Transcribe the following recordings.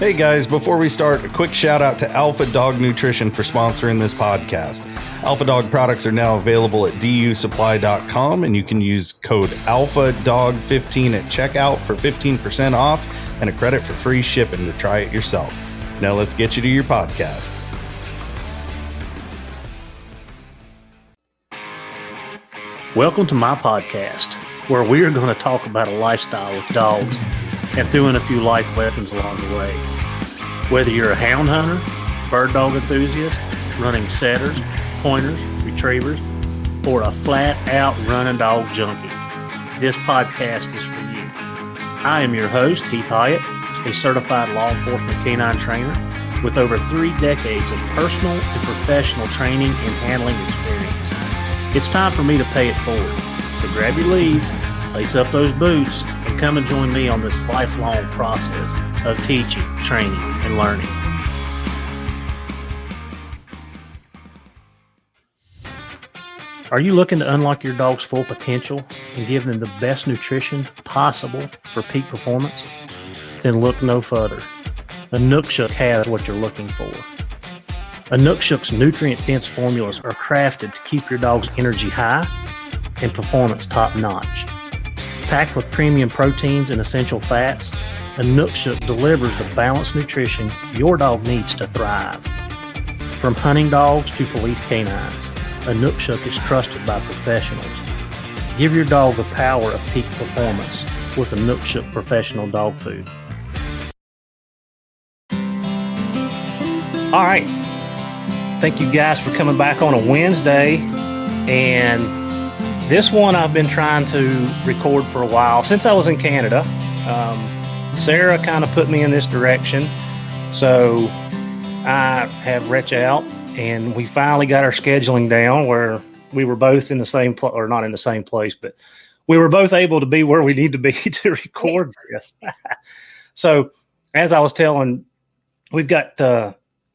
Hey guys, before we start, a quick shout out to Alpha Dog Nutrition for sponsoring this podcast. Alpha Dog products are now available at dusupply.com, and you can use code ALPHADOG15 at checkout for 15% off and a credit for free shipping to try it yourself. Now let's get you to your podcast. Welcome to my podcast, where we are going to talk about a lifestyle with dogs and throw in a few life lessons along the way. Whether you're a hound hunter, bird dog enthusiast, running setters, pointers, retrievers, or a flat-out running dog junkie, this podcast is for you. I am your host, Heath Hyatt, a certified law enforcement canine trainer with over 3 decades of personal and professional training and handling experience. It's time for me to pay it forward. So grab your leads, lace up those boots, and come and join me on this lifelong process of teaching, training, and learning. Are you looking to unlock your dog's full potential and give them the best nutrition possible for peak performance? Then look no further. Inukshuk has what you're looking for. Inukshuk's nutrient-dense formulas are crafted to keep your dog's energy high and performance top-notch. Packed with premium proteins and essential fats, Inukshuk delivers the balanced nutrition your dog needs to thrive. From hunting dogs to police canines, Inukshuk is trusted by professionals. Give your dog the power of peak performance with Inukshuk professional dog food. All right. Thank you guys for coming back on a Wednesday. And this one I've been trying to record for a while, since I was in Canada. Sarah kind of put me in this direction. So I have reached out, and we finally got our scheduling down where we were both in the same place, or not in the same place, but we were both able to be where we need to be to record this. So as I was telling, we've got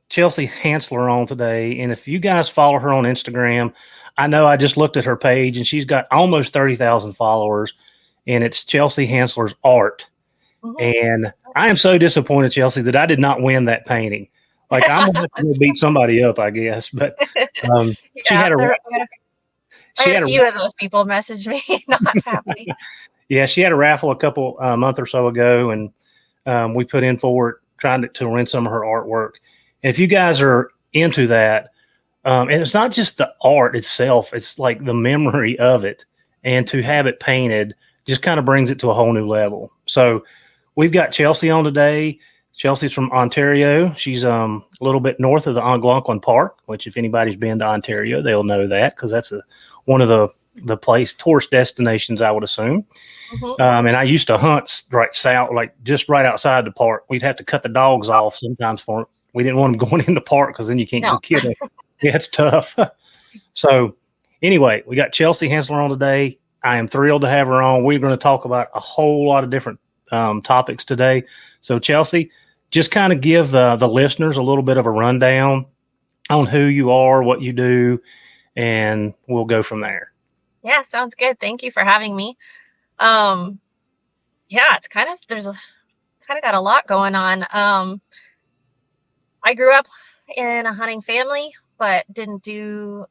Chelsea Hansler on today. And if you guys follow her on Instagram, I know I just looked at her page and she's got almost 30,000 followers, and it's Chelsea Hansler's art. Mm-hmm. And I am so disappointed, Chelsea, that I did not win that painting. Like, I'm going to have to go beat somebody up, I guess. But she had a few of those people message me not happy. Yeah, she had a raffle a couple month or so ago, and we put in for it, trying to win some of her artwork. And if you guys are into that, and it's not just the art itself, it's like the memory of it, and to have it painted just kind of brings it to a whole new level. So we've got Chelsea on today. Chelsea's from Ontario. She's a little bit north of the Algonquin Park, which if anybody's been to Ontario, they'll know that, because that's one of the tourist destinations, I would assume. Mm-hmm. And I used to hunt right south, like just right outside the park. We'd have to cut the dogs off sometimes for them. We didn't want them going in the park because then you can't go kill them. Yeah, it's tough. So anyway, we got Chelsea Hansler on today. I am thrilled to have her on. We're going to talk about a whole lot of different topics today. So Chelsea, just kind of give the listeners a little bit of a rundown on who you are, what you do, and we'll go from there. Yeah, sounds good. Thank you for having me. Yeah, it's there's got a lot going on. I grew up in a hunting family, but didn't do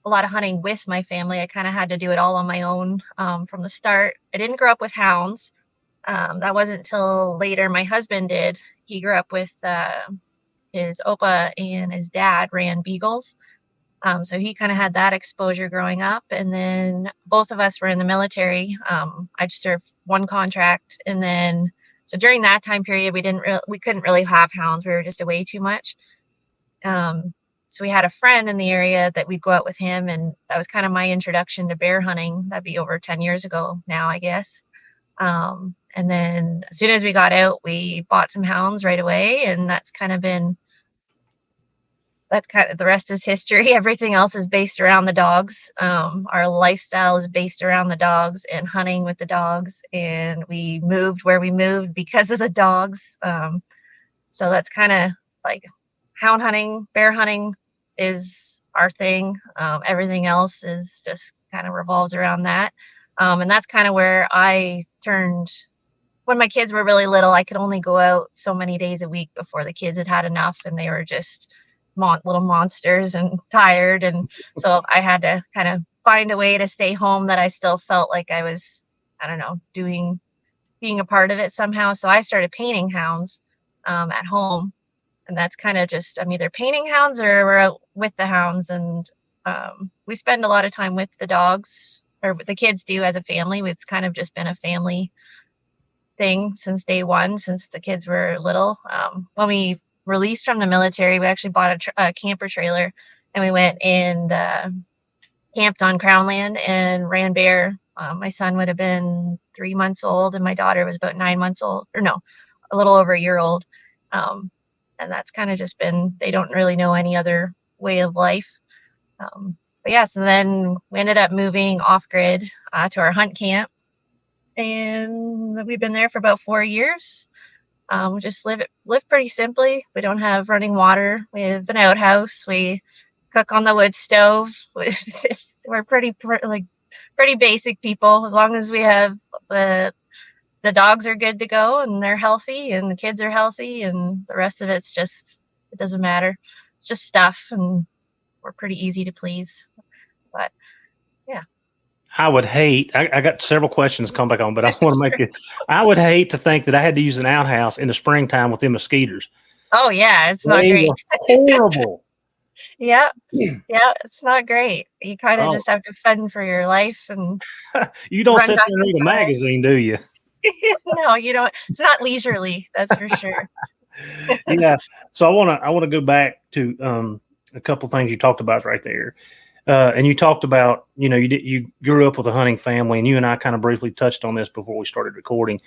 a lot of hunting with my family. I kind of had to do it all on my own from the start. I didn't grow up with hounds. That wasn't until later my husband did. He grew up with his Opa, and his dad ran beagles. So he kind of had that exposure growing up. And then both of us were in the military. I just served one contract. And then, so during that time period, we couldn't really have hounds. We were just away too much. So we had a friend in the area that we'd go out with him. And that was kind of my introduction to bear hunting. That'd be over 10 years ago now, I guess. And then as soon as we got out, we bought some hounds right away. And that's kind of the rest is history. Everything else is based around the dogs. Our lifestyle is based around the dogs and hunting with the dogs. And we moved where we moved because of the dogs. So that's kind of like hound hunting, bear hunting is our thing. Everything else is just kind of revolves around that. And that's kind of where I turned when my kids were really little, I could only go out so many days a week before the kids had enough, and they were just little monsters and tired. And so I had to kind of find a way to stay home that I still felt like I was, I don't know, being a part of it somehow. So I started painting hounds at home. And that's kind of just, I'm either painting hounds or we're out with the hounds. And we spend a lot of time with the dogs, or the kids do as a family. It's kind of just been a family thing since day one, since the kids were little. When we released from the military, we actually bought a camper trailer, and we went and camped on Crown Land and ran bear. My son would have been 3 months old, and my daughter was about 9 months old, or no, a little over a year old. And that's kind of just been, they don't really know any other way of life. But yeah, so then we ended up moving off grid to our hunt camp, and we've been there for about 4 years. We just live pretty simply. We don't have running water. We have an outhouse. We cook on the wood stove. We're pretty basic people. As long as we have the dogs are good to go and they're healthy and the kids are healthy, and the rest of it doesn't matter. It's just stuff, and we're pretty easy to please. But yeah. I would hate, I got several questions to come back on, but I want to make it, I would hate to think that I had to use an outhouse in the springtime with them mosquitoes. Oh yeah, it's not great. Horrible. Yeah, it's not great. You kind of just have to fend for your life, and you don't sit there and read a magazine, do you? No, you don't. It's not leisurely, that's for sure. Yeah. So I want to go back to a couple things you talked about right there. And you talked about, you grew up with a hunting family, and you and I kind of briefly touched on this before we started recording.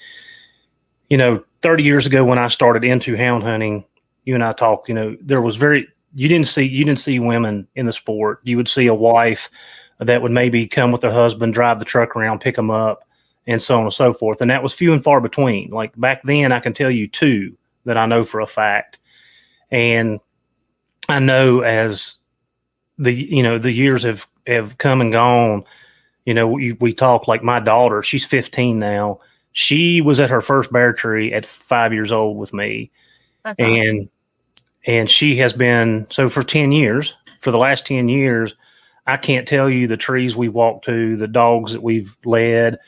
30 years ago when I started into hound hunting, you and I talked, there was you didn't see women in the sport. You would see a wife that would maybe come with her husband, drive the truck around, pick them up, and so on and so forth. And that was few and far between. Like back then, I can tell you 2 that I know for a fact. And I know as the years have come and gone, we talk, like my daughter, she's 15 now. She was at her first bear tree at 5 years old with me. That's awesome. And she has been, so for the last 10 years, I can't tell you the trees we walked to, the dogs that we've led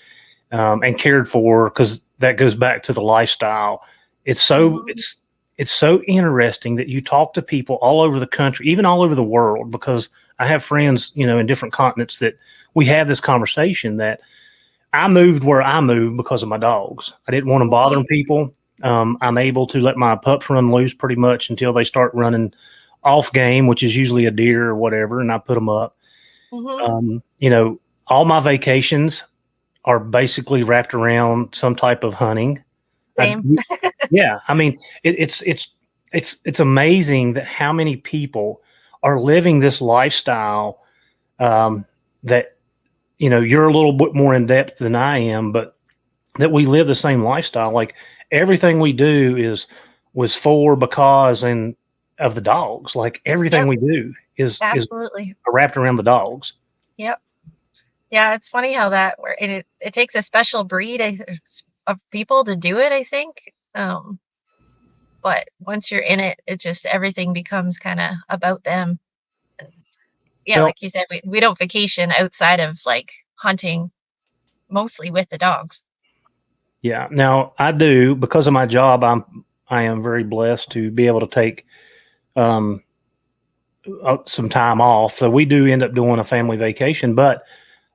and cared for, because that goes back to the lifestyle. It's so, it's so interesting that you talk to people all over the country, even all over the world, because I have friends, in different continents, that we have this conversation that I moved where I moved because of my dogs. I didn't want them bothering people. I'm able to let my pups run loose pretty much until they start running off game, which is usually a deer or whatever, and I put them up. All my vacations are basically wrapped around some type of hunting. Same. Yeah. I mean, it's amazing that how many people are living this lifestyle that, you're a little bit more in depth than I am, but that we live the same lifestyle. Like everything we do was for, because, and of the dogs. Like everything we do is absolutely wrapped around the dogs. Yep. Yeah. It's funny how it takes a special breed of people to do it, I think. But once you're in it, everything becomes kind of about them. And like you said, we don't vacation outside of like hunting, mostly with the dogs. Yeah. Now I do, because of my job, I am very blessed to be able to take some time off. So we do end up doing a family vacation, but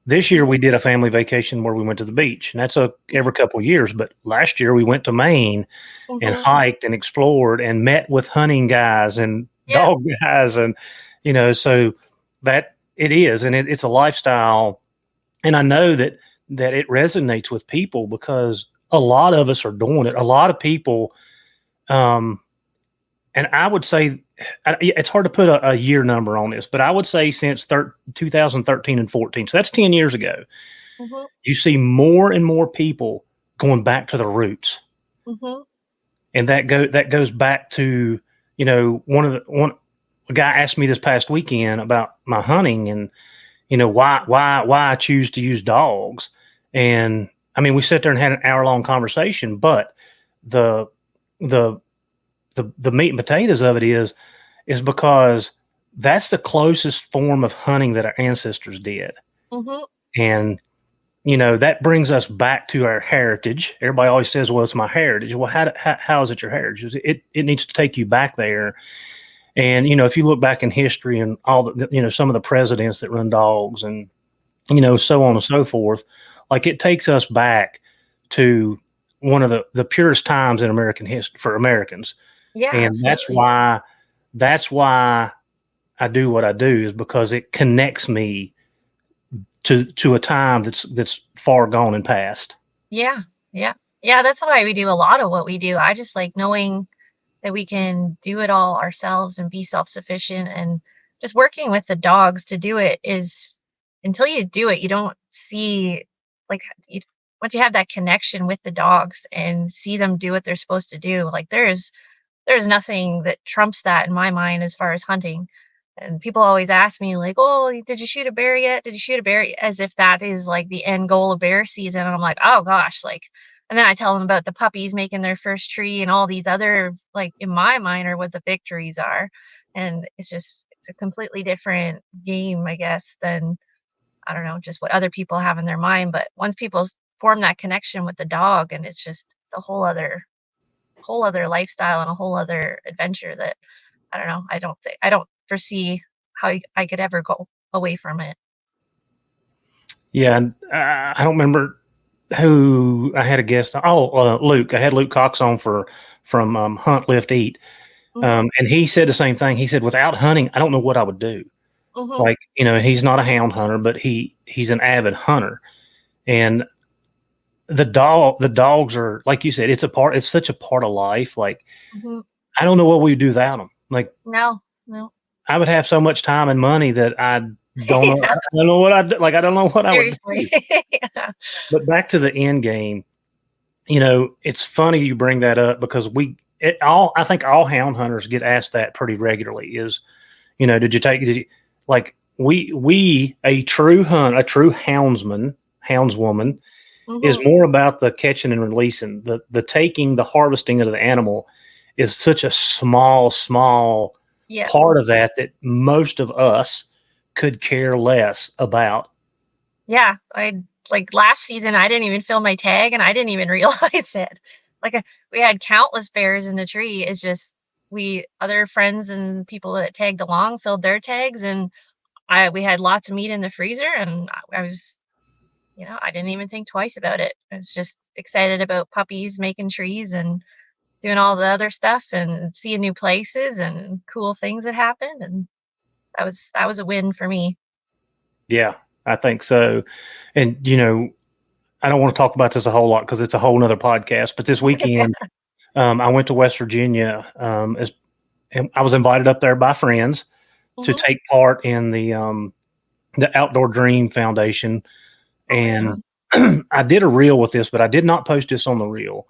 this year we did a family vacation where we went to the beach, and that's every couple of years. But last year we went to Maine and hiked and explored and met with hunting guys and dog guys. And, so that it is, and it's a lifestyle. And I know that it resonates with people because a lot of us are doing it. A lot of people, and I would say it's hard to put a year number on this, but I would say since 2013 and 14, so that's 10 years ago, you see more and more people going back to the roots. And that goes back to, a guy asked me this past weekend about my hunting and, why I choose to use dogs. And I mean, we sat there and had an hour-long conversation, but the meat and potatoes of it is because that's the closest form of hunting that our ancestors did. Mm-hmm. And, that brings us back to our heritage. Everybody always says, well, it's my heritage. Well, how is it your heritage? It needs to take you back there. And, if you look back in history and all the, some of the presidents that run dogs and, so on and so forth, like it takes us back to one of the purest times in American history for Americans. Yeah. And absolutely. that's why I do what I do, is because it connects me to a time that's far gone and past. Yeah. Yeah. Yeah. That's why we do a lot of what we do. I just like knowing that we can do it all ourselves and be self-sufficient, and just working with the dogs to do it is, until you do it, you don't see, like, once you have that connection with the dogs and see them do what they're supposed to do, like there's nothing that trumps that in my mind as far as hunting. And people always ask me like, "Oh, did you shoot a bear yet? Did you shoot a bear?" As if that is like the end goal of bear season. And I'm like, "Oh gosh," like, and then I tell them about the puppies making their first tree and all these other, like, in my mind, are what the victories are. And it's a completely different game, I guess, than, I don't know, just what other people have in their mind. But once people form that connection with the dog, and it's a whole other lifestyle and a whole other adventure that, I don't know, I don't foresee how I could ever go away from it. Yeah. And I don't remember who I had a guest. Luke. I had Luke Cox on from Hunt, Lift, Eat. Mhm, And he said the same thing. He said, without hunting, I don't know what I would do. mhm. Like, he's not a hound hunter, but he's an avid hunter. And the dogs are, like you said, it's such a part of life. Like, Mhm. I don't know what we would do without them. Like, No, no. I would have so much time and money that I don't know. Yeah, I don't know what I don't know what I would do. seriously. Yeah. But back to the end game, it's funny you bring that up, because I think all hound hunters get asked that pretty regularly is, did you, like, a true houndswoman is Mhm. more about the catching and releasing. The taking, the harvesting of the animal is such a small Yeah. part of that most of us could care less about. Yeah. Like, last season, I didn't even fill my tag, and I didn't even realize it. Like, we had countless bears in the tree. It's just, other friends and people that tagged along filled their tags, and we had lots of meat in the freezer, and I was, I didn't even think twice about it. I was just excited about puppies making trees and doing all the other stuff and seeing new places and cool things that happened, and that was a win for me. Yeah, I think so. And I don't want to talk about this a whole lot because it's a whole nother podcast. But this weekend, I went to West Virginia. And I was invited up there by friends to Mhm. take part in the Outdoor Dream Foundation. Oh, wow. And I did a reel with this, but I did not post this on the reel.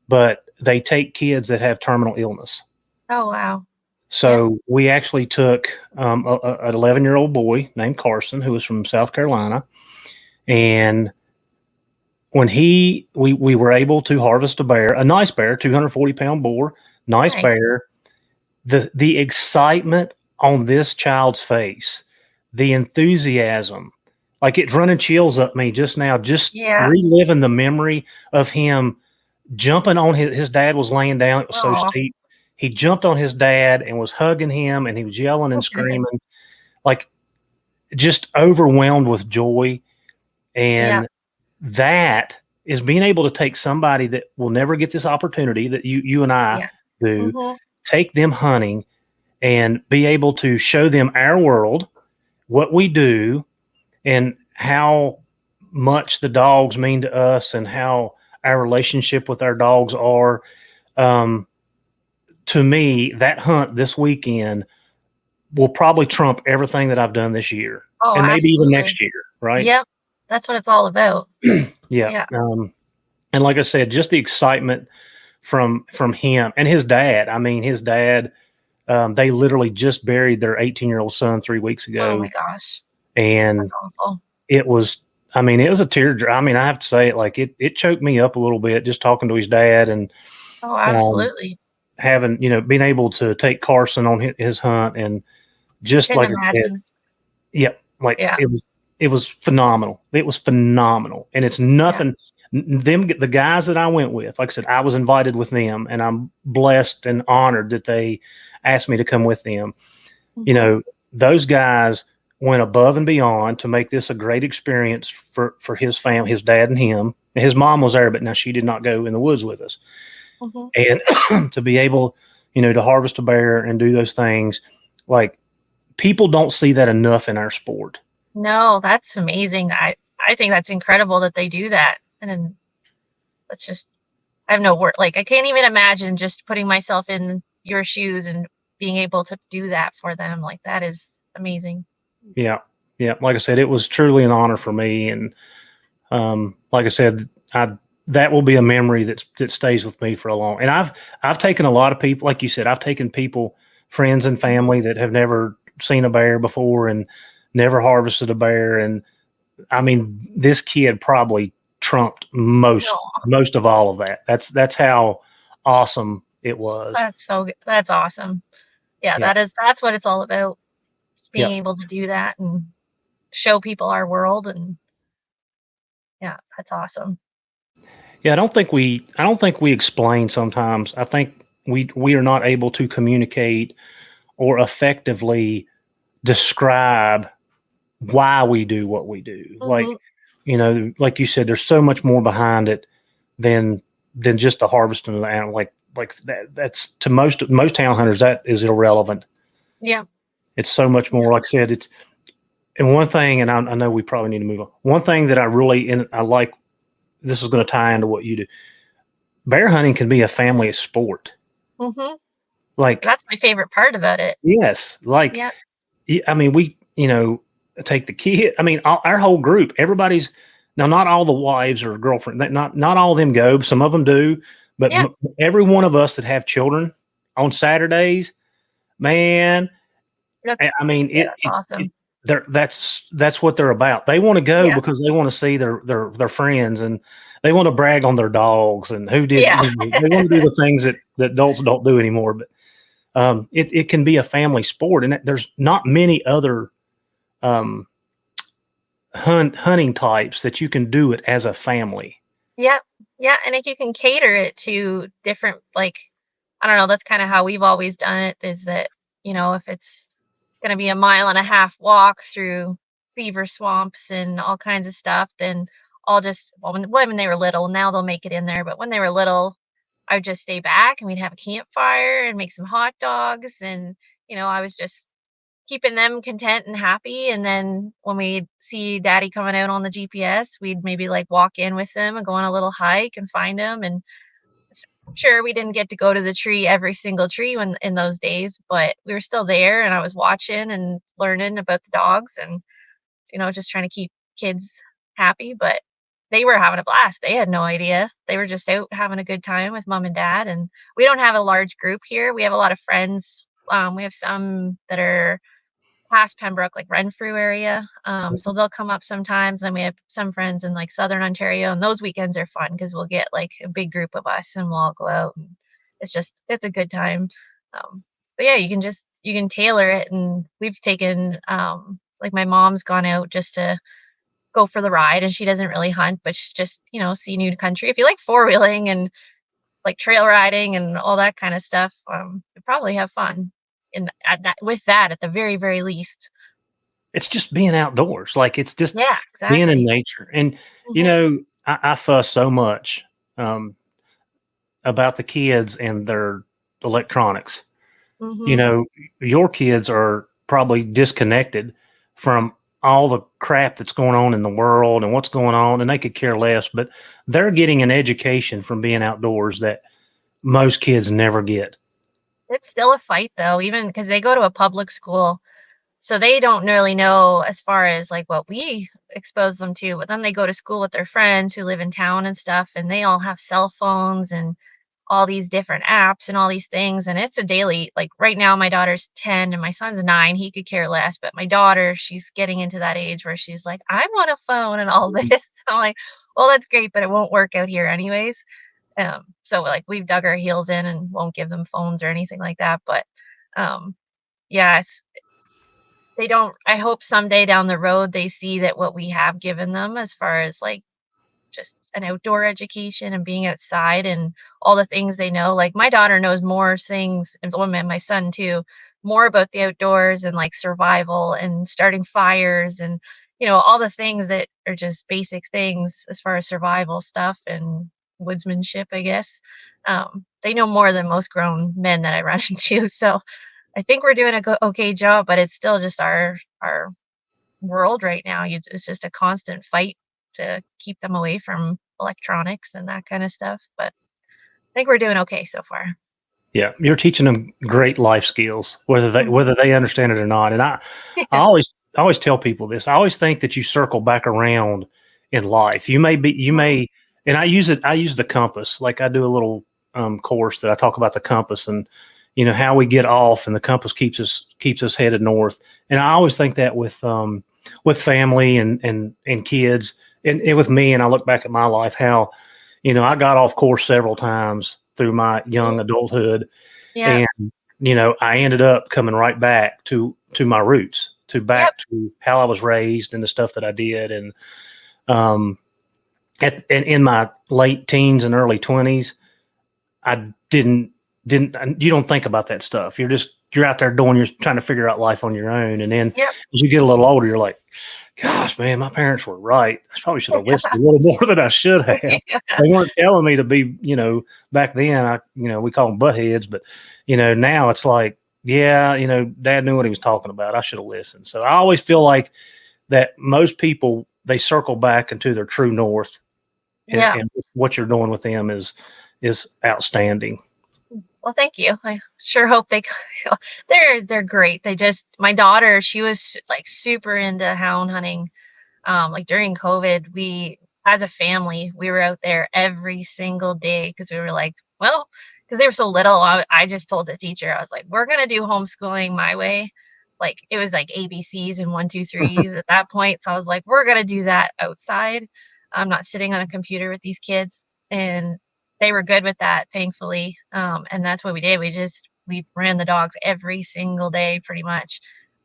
But they take kids that have terminal illness. Oh, wow. Yeah. So we actually took an 11-year-old boy named Carson, who was from South Carolina. And when we were able to harvest a nice bear, 240-pound boar, nice Nice. bear, the excitement on this child's face, the enthusiasm, like it's running chills up me just now, just Yeah. reliving the memory of him jumping on his dad was laying down. It was so Oh, steep. He jumped on his dad and was hugging him, and he was yelling and screaming, like just overwhelmed with joy. yeah. And that is being able to take somebody that will never get this opportunity that you and I Yeah. do, Mhm. take them hunting and be able to show them our world, what we do, and how much the dogs mean to us and how our relationship with our dogs are. Um, to me, that hunt this weekend will probably trump everything that I've done this year Oh, and maybe even absolutely. next year. Right. Yep. That's what it's all about. Yeah. Yeah. And like I said, just the excitement from him and his dad. I mean, his dad, they literally just buried their 18-year-old son 3 weeks Oh my ago. gosh. That's And awful. it was, I mean, it was a teardrop. I mean, I have to say it, like it choked me up a little bit just talking to his dad and Oh, um, absolutely. having, being able to take Carson on his hunt. And just Couldn't like I said, imagine. yeah, like Yeah. it was phenomenal. It was phenomenal. And it's Yeah. nothing, the guys that I went with, like I said, I was invited with them, and I'm blessed and honored that they asked me to come with them. Mm-hmm. Those guys went above and beyond to make this a great experience for his family, his dad and him. His mom was there, but now she did not go in the woods with us. Mm-hmm. And to be able, to harvest a bear and do those things, like, people don't see that enough in our sport. No, that's amazing. I think that's incredible that they do that. And then that's just, I have no word. Like, I can't even imagine just putting myself in your shoes and being able to do that for them. Like, that is amazing. Yeah. Yeah. Like I said, it was truly an honor for me. And like I said, that will be a memory that stays with me for a long. And I've taken a lot of people, like you said, I've taken people, friends and family that have never seen a bear before and never harvested a bear. And I mean, this kid probably trumped most No, of all of that. That's how awesome it was. that's so good. That's awesome. Yeah, Yeah. that's what it's all about. Just Yeah. being able to do that and show people our world. And yeah, that's awesome. Yeah, I don't think we explain sometimes. I think we are not able to communicate or effectively describe why we do what we do. Like, Mm-hmm. like you said, there's so much more behind it than just the harvesting of the animal. Like that's to most town hunters, that is irrelevant. Yeah. It's so much more. Like I said, it's and one thing, and I know we probably need to move on. One thing that I really and I like. This is going to tie into what you do. Bear hunting can be a family sport. Mm-hmm. Like, That's my favorite part about it. yes, like, Yeah. I mean, we, take the kid. I mean, our whole group, everybody's now, not all the wives or girlfriend, not all of them go. Some of them do, but Yeah. every one of us that have children on Saturdays, man, I mean, Yeah, that's awesome. that's what they're about. They want to go Yeah. because they want to see their friends, and they want to brag on their dogs and who did. Yeah. They want to do the things that adults don't do anymore. But it can be a family sport, and there's not many other um, hunting types that you can do it as a family. Yeah. Yeah. And if you can cater it to different, like, I don't know, that's kind of how we've always done it, is that, if it's going to be a 1.5 mile walk through beaver swamps and all kinds of stuff, then I'll just, well, when they were little, now they'll make it in there. But when they were little, I would just stay back and we'd have a campfire and make some hot dogs. And, I was just keeping them content and happy. And then when we see daddy coming out on the GPS, we'd maybe like walk in with him and go on a little hike and find him. And sure, we didn't get to go to the tree, every single tree when in those days, but we were still there and I was watching and learning about the dogs and, just trying to keep kids happy. But they were having a blast. They had no idea. They were just out having a good time with mom and dad. And we don't have a large group here. We have a lot of friends. We have some that are past Pembroke, like Renfrew area. So they'll come up sometimes. And we have some friends in like Southern Ontario, and those weekends are fun because we'll get like a big group of us and we'll all go out. And it's a good time. But yeah, you can tailor it. And we've taken, like my mom's gone out just to go for the ride, and she doesn't really hunt, but she's just, see new country. If you like four-wheeling and like trail riding and all that kind of stuff, you probably have fun with that at the very, very least. It's just being outdoors. Like, it's just Yeah, being in exactly. nature. And, Mhm, I fuss so much um, about the kids and their electronics. You mhm. know, your kids are probably disconnected from all the crap that's going on in the world and what's going on, and they could care less, but they're getting an education from being outdoors that most kids never get. It's still a fight though, even because they go to a public school, so they don't really know as far as like what we expose them to, but then they go to school with their friends who live in town and stuff, and they all have cell phones, and all these different apps and all these things. And it's a daily, like right now, my daughter's 10 and my son's 9. He could care less. But my daughter, she's getting into that age where she's like, I want a phone and all this. I'm like, well, that's great, but it won't work out here anyways. So like we've dug our heels in and won't give them phones or anything like that. But yeah, they don't, I hope someday down the road they see that what we have given them as far as like just an outdoor education and being outside and all the things they know. Like my daughter knows more things, and my son too, more about the outdoors and like survival and starting fires and all the things that are just basic things as far as survival stuff and woodsmanship, I guess. They know more than most grown men that I run into. So I think we're doing a okay job, but it's still just our world right now. It's just a constant fight to keep them away from electronics and that kind of stuff. But I think we're doing okay so far. Yeah, you're teaching them great life skills, whether they understand it or not. And I always tell people this. I always think that you circle back around in life. You may, and I use the compass. Like I do a little course that I talk about the compass and how we get off, and the compass keeps us headed north. And I always think that with family and kids and with me. And I look back at my life, how I got off course several times through my young adulthood. Yeah. And, I ended up coming right back to my roots, to how I was raised and the stuff that I did. And, in my late teens and early 20s, I didn't, you don't think about that stuff. You're out there you're trying to figure out life on your own. And then as you get a little older, you're like, gosh, man, my parents were right. I probably should have listened a little more than I should have. They weren't telling me to be, back then, we call them butt heads, but, now it's like, Dad knew what he was talking about. I should have listened. So I always feel like that most people, they circle back into their true north, and what you're doing with them is outstanding. Well, thank you. I sure hope they're great. My daughter, she was like super into hound hunting. Like during COVID, as a family, we were out there every single day because we were like, well, because they were so little. I just told the teacher, I was like, we're going to do homeschooling my way. Like it was like ABCs and 1, 2, 3s at that point. So I was like, we're going to do that outside. I'm not sitting on a computer with these kids. And they were good with that, thankfully. And that's what we did. We ran the dogs every single day pretty much.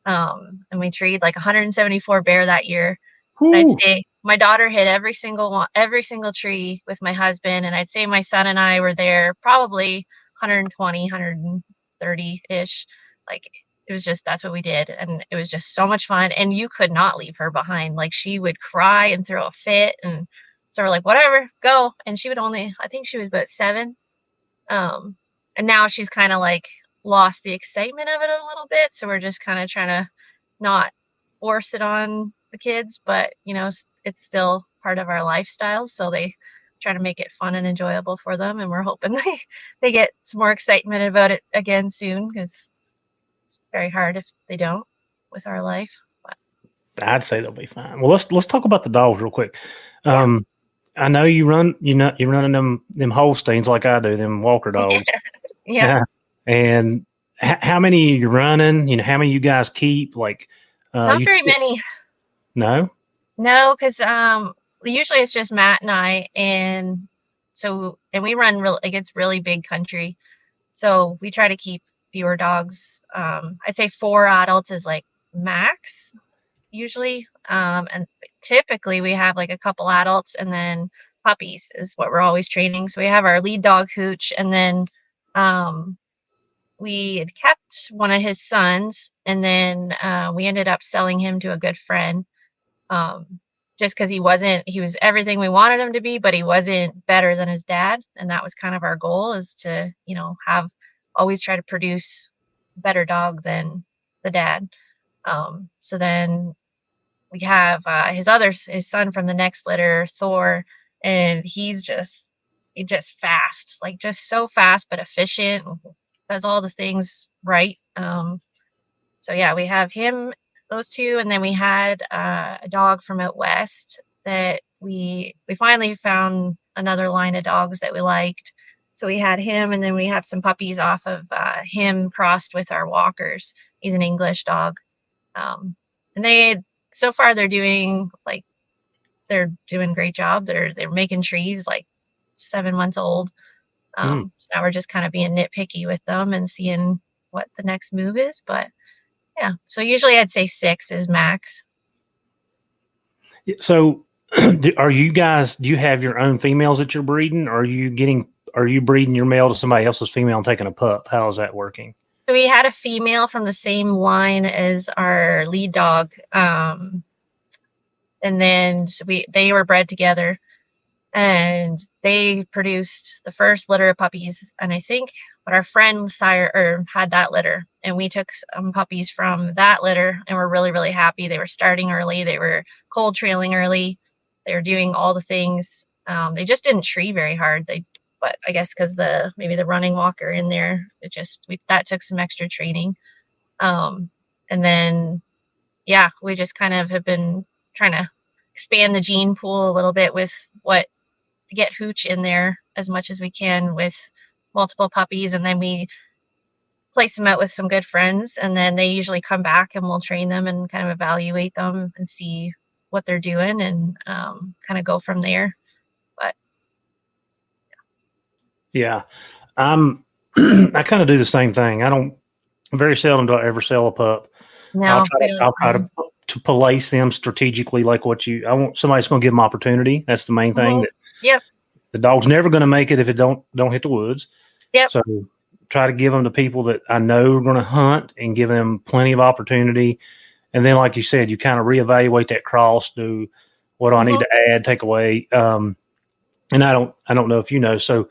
And we treed like 174 bear that year. I'd say my daughter hit every single tree with my husband. And I'd say my son and I were there probably 120, 130-ish. Like it was just, that's what we did. And it was just so much fun. And you could not leave her behind. Like she would cry and throw a fit. And so we're like, whatever, go. And she would I think she was about 7. And now she's kind of like lost the excitement of it a little bit. So we're just kind of trying to not force it on the kids, but it's still part of our lifestyle. So they try to make it fun and enjoyable for them. And we're hoping they get some more excitement about it again soon, because it's very hard if they don't with our life. But I'd say they'll be fine. Well, let's talk about the dogs real quick. I know you're running them Holsteins like I do, them Walker dogs. Yeah. And how many are you running? How many you guys keep? Like, not very many. No, because usually it's just Matt and I, and we run it's really big country, so we try to keep fewer dogs. I'd say 4 adults is like max usually, and typically we have like a couple adults and then puppies is what we're always training. So we have our lead dog Hooch, and then we had kept one of his sons, and then we ended up selling him to a good friend, just because he was everything we wanted him to be, but he wasn't better than his dad. And that was kind of our goal, is to always try to produce a better dog than the dad. So then we have his son from the next litter, Thor, and he's just fast, like just so fast but efficient, does all the things right. So yeah, we have those 2, and then we had a dog from out west that we finally found another line of dogs that we liked. So we had him, and then we have some puppies off of him crossed with our walkers. He's an English dog. And so far they're doing great job. They're making trees like 7 months old. So now we're just kind of being nitpicky with them and seeing what the next move is. But yeah, so usually I'd say 6 is max. So do you have your own females that you're breeding? Or are you breeding your male to somebody else's female and taking a pup? How is that working? So we had a female from the same line as our lead dog. And then they were bred together, and they produced the first litter of puppies. And I think our friend had that litter, and we took some puppies from that litter, and we're really, really happy. They were starting early. They were cold trailing early. They were doing all the things. They just didn't tree very hard. But I guess because maybe the running walker in there, that took some extra training. And then, yeah, we just kind of have been trying to expand the gene pool a little bit to get Hooch in there as much as we can with multiple puppies. And then we place them out with some good friends, and then they usually come back and we'll train them and kind of evaluate them and see what they're doing, and kind of go from there. But yeah, I kind of do the same thing. Very seldom do I ever sell a pup. no, I'll try to place them strategically, like I want somebody's going to give them opportunity. That's the main thing. Yep. The dog's never going to make it if it don't hit the woods. Yep. So try to give them to people that I know are going to hunt and give them plenty of opportunity. And then, like you said, you kind of reevaluate that cross. What do I need to add, take away? And I don't know if you know. So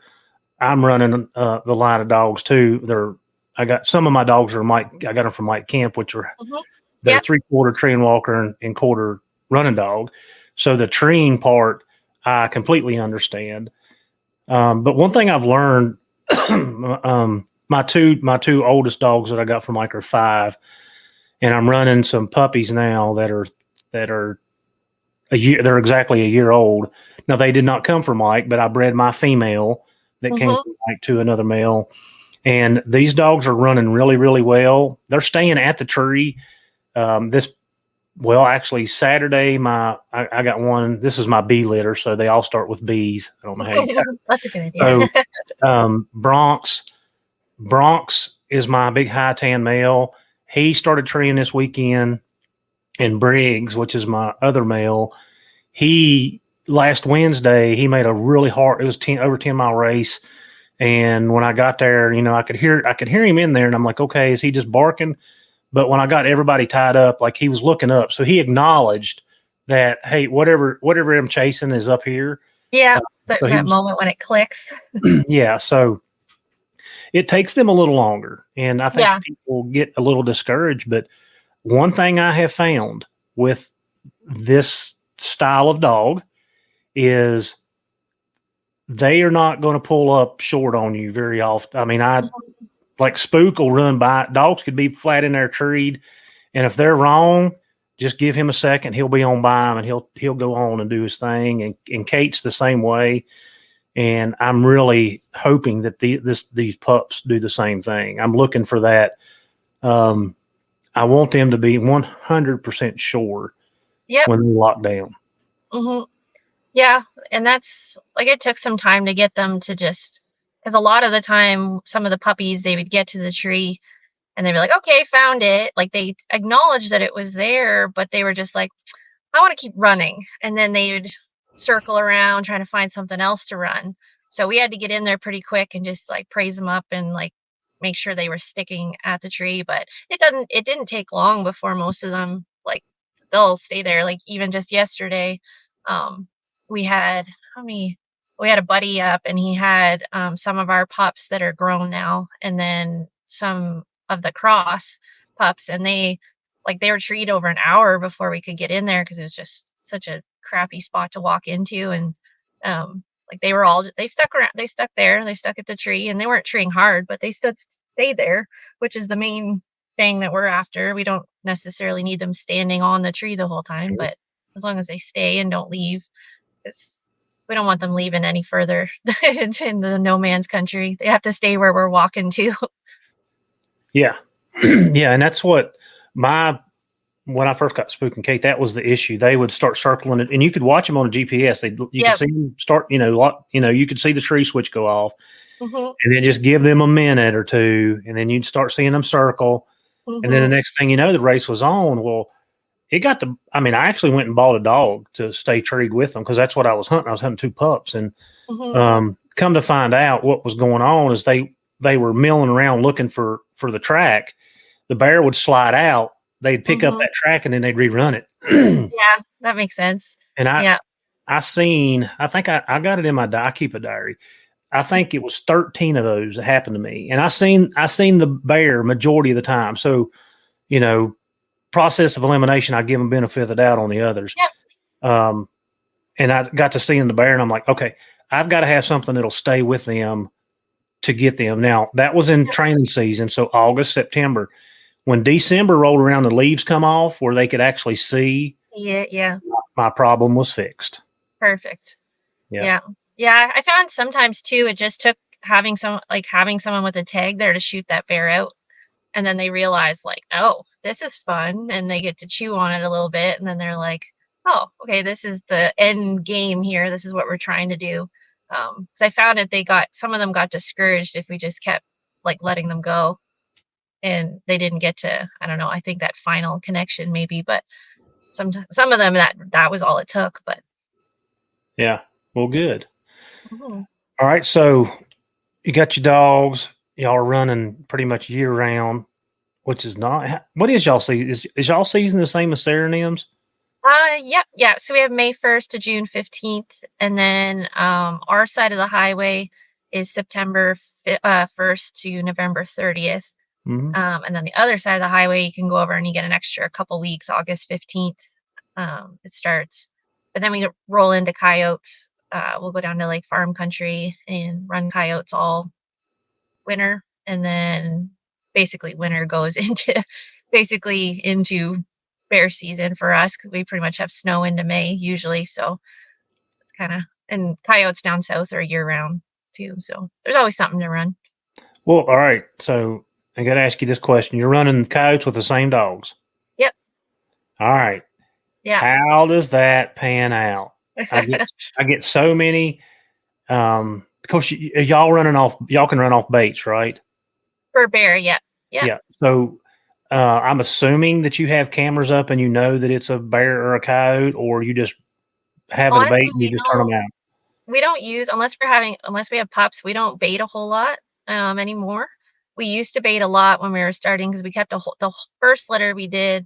I'm running the line of dogs too. I got some of my dogs I got them from Mike Kemp, which are they're 3/4 treeing walker and quarter running dog. So the treeing part, I completely understand. But one thing I've learned, my two oldest dogs that I got from Mike are 5, and I'm running some puppies now that are a year. They're exactly a year old. Now they did not come from Mike, but I bred my female that came from Mike to another male. And these dogs are running really, really well. They're staying at the tree. Actually Saturday, I got one. This is my B litter, so they all start with B's. I don't know how you That's a good idea. So Bronx is my big high tan male. He started treeing this weekend, and Briggs, which is my other male, last Wednesday he made a really hard. It was over 10-mile race. And when I got there, I could hear him in there, and I'm like, okay, is he just barking? But when I got everybody tied up, like he was looking up, so he acknowledged that, hey, whatever I'm chasing is up here. Yeah, that moment when it clicks. Yeah, so it takes them a little longer, and I think people get a little discouraged. But one thing I have found with this style of dog is they are not going to pull up short on you very often. I mean, like Spook will run by. Dogs could be flat in there treed, and if they're wrong, just give him a second. He'll be on by them, and he'll go on and do his thing. And Kate's the same way. And I'm really hoping that these pups do the same thing. I'm looking for that. I want them to be 100% sure when they lock down. Mm-hmm. Yeah, and that's like, it took some time to get them to just, because a lot of the time, some of the puppies, they would get to the tree and they'd be like, okay, found it. Like they acknowledged that it was there, but they were just like, I want to keep running. And then they would circle around trying to find something else to run. So we had to get in there pretty quick and just like praise them up and like make sure they were sticking at the tree. But it didn't take long before most of them, like, they'll stay there. Like even just yesterday, we had a buddy up, and he had some of our pups that are grown now, and then some of the cross pups, and they were treated over an hour before we could get in there because it was just such a crappy spot to walk into. And they stuck there, they stuck at the tree, and they weren't treeing hard, but they stayed there, which is the main thing that we're after. We don't necessarily need them standing on the tree the whole time, but as long as they stay and don't leave. we don't want them leaving any further. It's in the no man's country. They have to stay where we're walking to. Yeah. Yeah. And that's what when I first got Spook and Kate, that was the issue. They would start circling it, and you could watch them on a GPS. You could see them start, you could see the tree switch go off, and then just give them a minute or two, and then you'd start seeing them circle. And then the next thing you know, the race was on. Well, I actually went and bought a dog to stay treed with them because that's what I was hunting. I was hunting 2 pups, and come to find out what was going on is they were milling around looking for the track. The bear would slide out. They'd pick up that track and then they'd rerun it. Yeah, that makes sense. And I think I got it in I keep a diary. I think it was 13 of those that happened to me. And I seen the bear majority of the time. So, process of elimination, I give them benefit of the doubt on the others. Yep. And I got to seeing the bear and I'm like, okay, I've got to have something that'll stay with them to get them. Now that was in training season. So August, September. When December rolled around, the leaves come off where they could actually see. Yeah. My problem was fixed. Perfect. Yeah. I found sometimes too, it just took having someone with a tag there to shoot that bear out. And then they realize like, oh, this is fun. And they get to chew on it a little bit. And then they're like, oh, okay, this is the end game here. This is what we're trying to do. So I found that some of them got discouraged if we just kept like letting them go. And they didn't get to, I don't know, I think that final connection maybe, but some of them that was all it took. But yeah, well, good. All right, so you got your dogs. Y'all are running pretty much year round, which is not. What is y'all season? Is y'all season the same as Serenium's? Yeah. So we have May 1st to June 15th, and then our side of the highway is September 1st to November 30th. And then the other side of the highway, you can go over and you get an extra couple weeks, August 15th. It starts. But then we roll into coyotes. We'll go down to like farm country and run coyotes all winter. And then basically winter goes into bear season for us because we pretty much have snow into May usually. So it's and coyotes down south are year round too. So there's always something to run. Well, all right. So I got to ask you this question. You're running coyotes with the same dogs? Yep. All right. Yeah. How does that pan out? I get so many. Of course, y'all can run off baits, right? For bear, yeah. Yeah. So I'm assuming that you have cameras up and you know that it's a bear or a coyote, or you just have a bait and you just turn them out. We don't use, unless we have pups, we don't bait a whole lot anymore. We used to bait a lot when we were starting because we kept the first litter we did.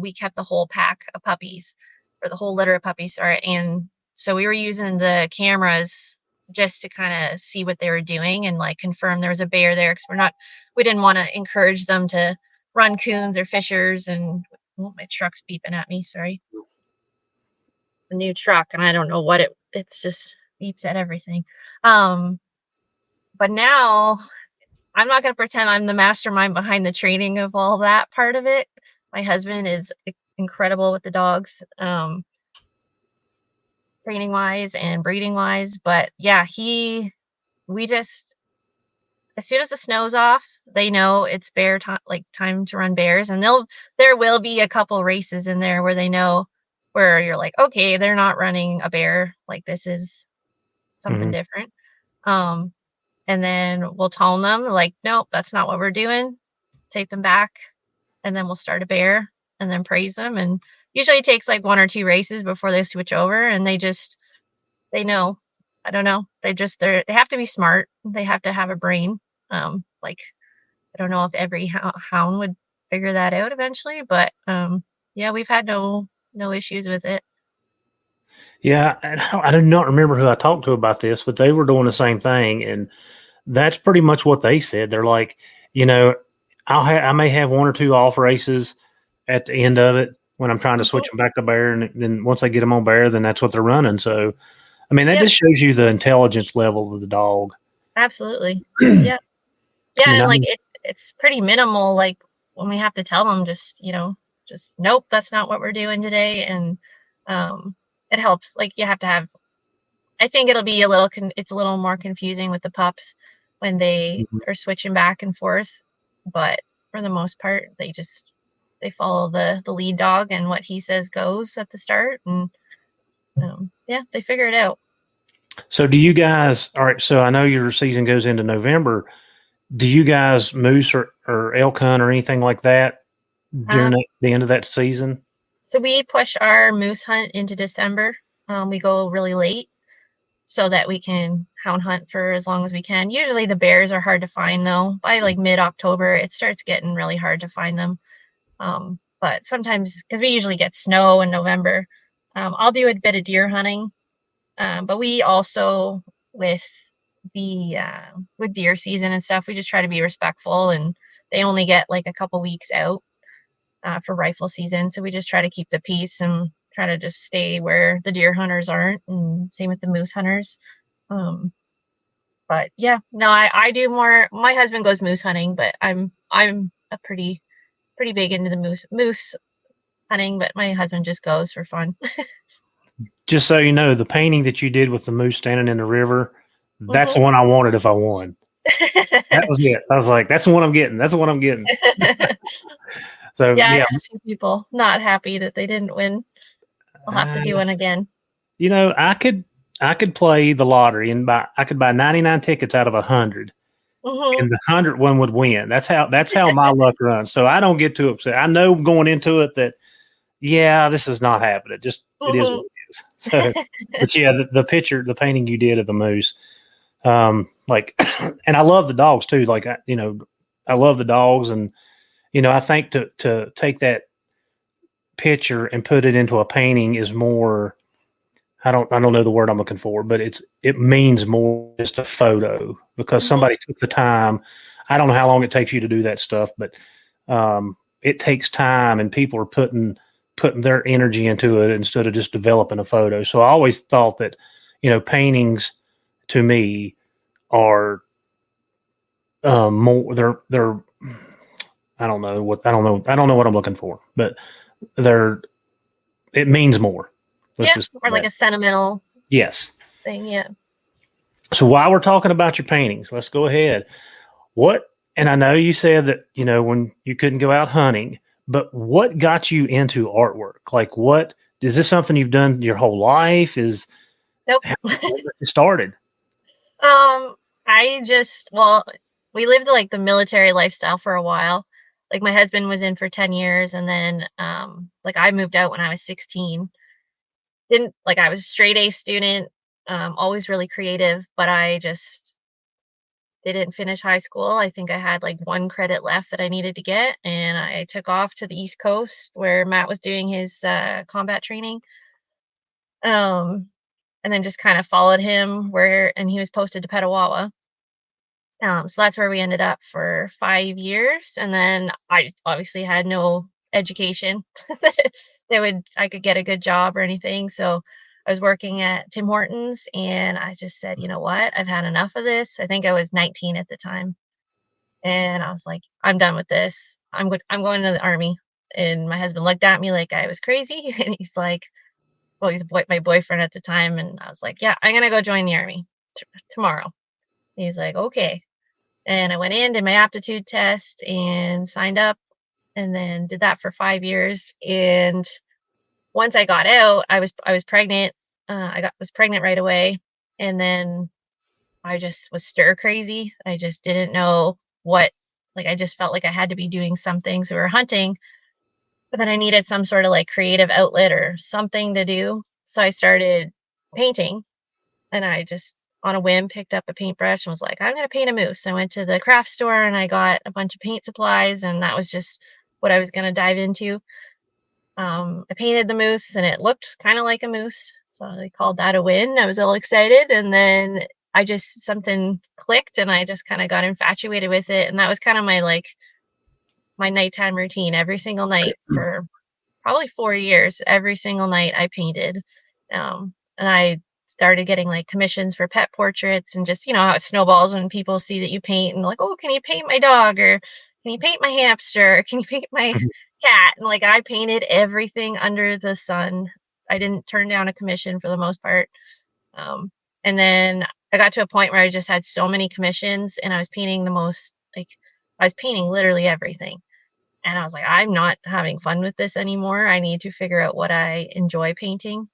We kept the whole pack of puppies, or the whole litter of puppies. And so we were using the cameras just to kind of see what they were doing and like confirm there was a bear there, because we didn't want to encourage them to run coons or fishers. And my truck's beeping at me. Sorry. The new truck, and I don't know what it's just beeps at everything. But now I'm not going to pretend I'm the mastermind behind the training of all that part of it. My husband is incredible with the dogs, training wise and breeding wise. But yeah, we just, as soon as the snow's off, they know it's bear time to run bears. And there will be a couple races in there where they know, where you're like, okay, they're not running a bear. Like this is something different. And then we'll tell them like, nope, that's not what we're doing. Take them back. And then we'll start a bear and then praise them. And usually it takes like 1 or 2 races before they switch over. And they know, I don't know. They have to be smart. They have to have a brain. Like, I don't know if every hound would figure that out eventually, but yeah, we've had no issues with it. Yeah, I do not remember who I talked to about this, but they were doing the same thing, and that's pretty much what they said. They're like, I may have 1 or 2 off races at the end of it when I'm trying to switch them back to bear, and then once they get them on bear, then that's what they're running. So, I mean, that just shows you the intelligence level of the dog. Absolutely. Yeah. Yeah, and like it's pretty minimal. Like when we have to tell them, just nope, that's not what we're doing today, and it helps. Like you have to have I think it'll be it's a little more confusing with the pups when they are switching back and forth, but for the most part, they follow the lead dog, and what he says goes at the start, and yeah, they figure it out. So do you guys, all right, so I know your season goes into November. Do you guys moose or elk hunt or anything like that during the end of that season? So we push our moose hunt into December. We go really late so that we can hound hunt for as long as we can. Usually the bears are hard to find, though. By like mid-October, it starts getting really hard to find them. But sometimes, because we usually get snow in November, I'll do a bit of deer hunting. But we also, with deer season and stuff, we just try to be respectful, and they only get like a couple weeks out for rifle season. So we just try to keep the peace and try to just stay where the deer hunters aren't, and same with the moose hunters. But yeah, no, I do more. My husband goes moose hunting, but I'm a pretty big into the moose hunting, but my husband just goes for fun. Just so you know, the painting that you did with the moose standing in the river, that's the one I wanted if I won. That was it. I was like, that's the one I'm getting. That's the one I'm getting. So yeah, I have a few people not happy that they didn't win. I'll have to do one again. You know, I could play the lottery and I could buy 99 tickets out of 100. And the 100 one would win. That's how my luck runs. So I don't get too upset. I know going into it that, yeah, this is not happening. Just it is what it is. So, but yeah, the painting you did of the moose, like, and I love the dogs too. Like, I love the dogs, and I think to take that picture and put it into a painting is more. I don't know the word I'm looking for, but it means more just a photo because somebody took the time. I don't know how long it takes you to do that stuff, but it takes time, and people are putting their energy into it instead of just developing a photo. So I always thought that, paintings to me are more. They're I don't know what I'm looking for, but it means more. Or like a sentimental thing, yeah. So while we're talking about your paintings, let's go ahead. And I know you said that, when you couldn't go out hunting, but what got you into artwork? Like, is this something you've done your whole life? Nope. How it started? We lived like the military lifestyle for a while. Like my husband was in for 10 years, and then like I moved out when I was 16. I was a straight A student, always really creative, but I just didn't finish high school. I think I had like 1 credit left that I needed to get, and I took off to the East Coast where Matt was doing his combat training. And then just kind of followed him and he was posted to Petawawa. So that's where we ended up for 5 years. And then I obviously had no education I could get a good job or anything. So I was working at Tim Hortons, and I just said, you know what? I've had enough of this. I think I was 19 at the time. And I was like, I'm done with this. I'm going to the Army. And my husband looked at me like I was crazy. And he's like, well, he's my boyfriend at the time. And I was like, yeah, I'm going to go join the Army tomorrow. He's like, okay. And I went in, did my aptitude test, and signed up, and then did that for 5 years. And once I got out, I was pregnant. Was pregnant right away. And then I just was stir crazy. I just didn't know I just felt like I had to be doing something. So we were hunting, but then I needed some sort of like creative outlet or something to do. So I started painting, and I just on a whim picked up a paintbrush and was like, I'm going to paint a moose. I went to the craft store and I got a bunch of paint supplies, and that was just what I was going to dive into. I painted the moose, and it looked kind of like a moose. So I called that a win. I was all excited. And then something clicked, and I just kind of got infatuated with it. And that was kind of my nighttime routine. Every single night for probably 4 years, every single night I painted. And I started getting like commissions for pet portraits, and just, how it snowballs when people see that you paint and like, oh, can you paint my dog? Or can you paint my hamster? Or can you paint my cat? And like, I painted everything under the sun. I didn't turn down a commission for the most part. And then I got to a point where I just had so many commissions and I was painting I was painting literally everything. And I was like, I'm not having fun with this anymore. I need to figure out what I enjoy painting.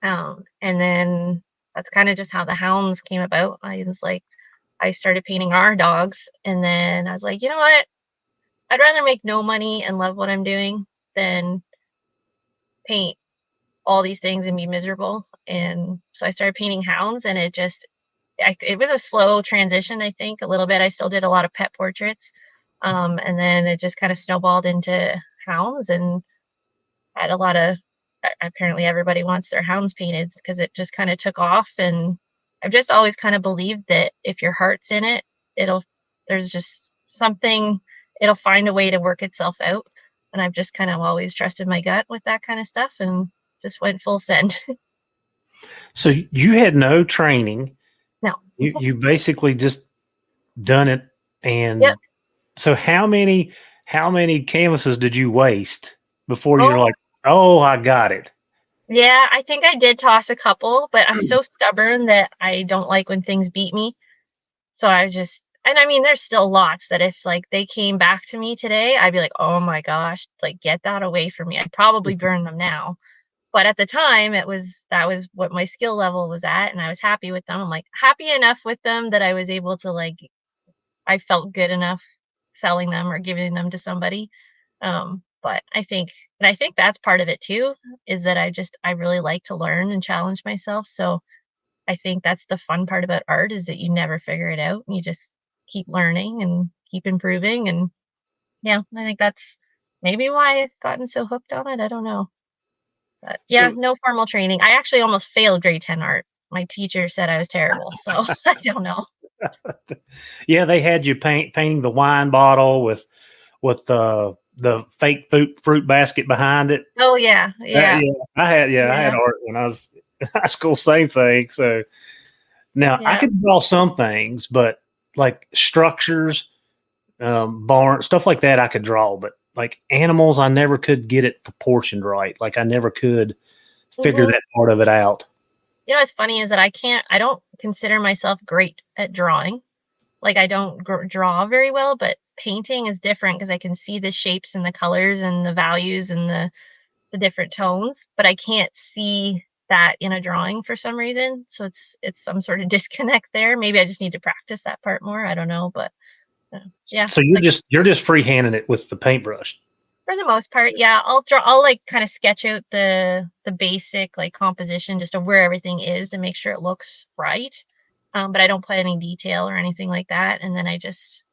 And then that's kind of just how the Hounds came about. I started painting our dogs, and then I was like, you know what? I'd rather make no money and love what I'm doing than paint all these things and be miserable. And so I started painting Hounds, and it was a slow transition, I think, a little bit. I still did a lot of pet portraits. And then it just kind of snowballed into Hounds, and had a lot of, apparently everybody wants their Hounds painted because it just kind of took off. And I've just always kind of believed that if your heart's in it, there's just something, it'll find a way to work itself out. And I've just kind of always trusted my gut with that kind of stuff and just went full send. So you had no training. No. You basically just done it. And Yep. so how many canvases did you waste before you're Oh, like, oh, I got it? yeah, I think I did toss a couple, but I'm so stubborn that I don't like when things beat me. So and I mean, there's still lots that if like they came back to me today, I'd be like, oh my gosh, like get that away from me. I'd probably burn them now. But at the time, that was what my skill level was at, and I was happy with them. I'm like happy enough with them that I was able to I felt good enough selling them or giving them to somebody. But I think that's part of it too, is that I really like to learn and challenge myself. So I think that's the fun part about art, is that you never figure it out. You just keep learning and keep improving. And yeah, I think that's maybe why I've gotten so hooked on it. I don't know. But yeah, So no formal training. I actually almost failed grade 10 art. My teacher said I was terrible. So I don't know. yeah, they had you painting the wine bottle with the fake fruit basket behind it. Oh yeah. Yeah. I had Yeah. art when I was in high school. Same thing. So now I Yeah. could draw some things, but like structures, barn stuff like that, I could draw. But like animals, I never could get it proportioned right. Like I never could figure Mhm. that part of it out. You know what's funny is that I don't consider myself great at drawing. Like I don't draw very well, but painting is different because I can see the shapes and the colors and the values and the different tones, but I can't see that in a drawing for some reason. So it's some sort of disconnect there. Maybe I just need to practice that part more. I don't know, but yeah, So it's like you're just freehanding it with the paintbrush. for the most part, yeah, I'll like kind of sketch out the basic like composition just of where everything is to make sure it looks right. But I don't put any detail or anything like that. And then I just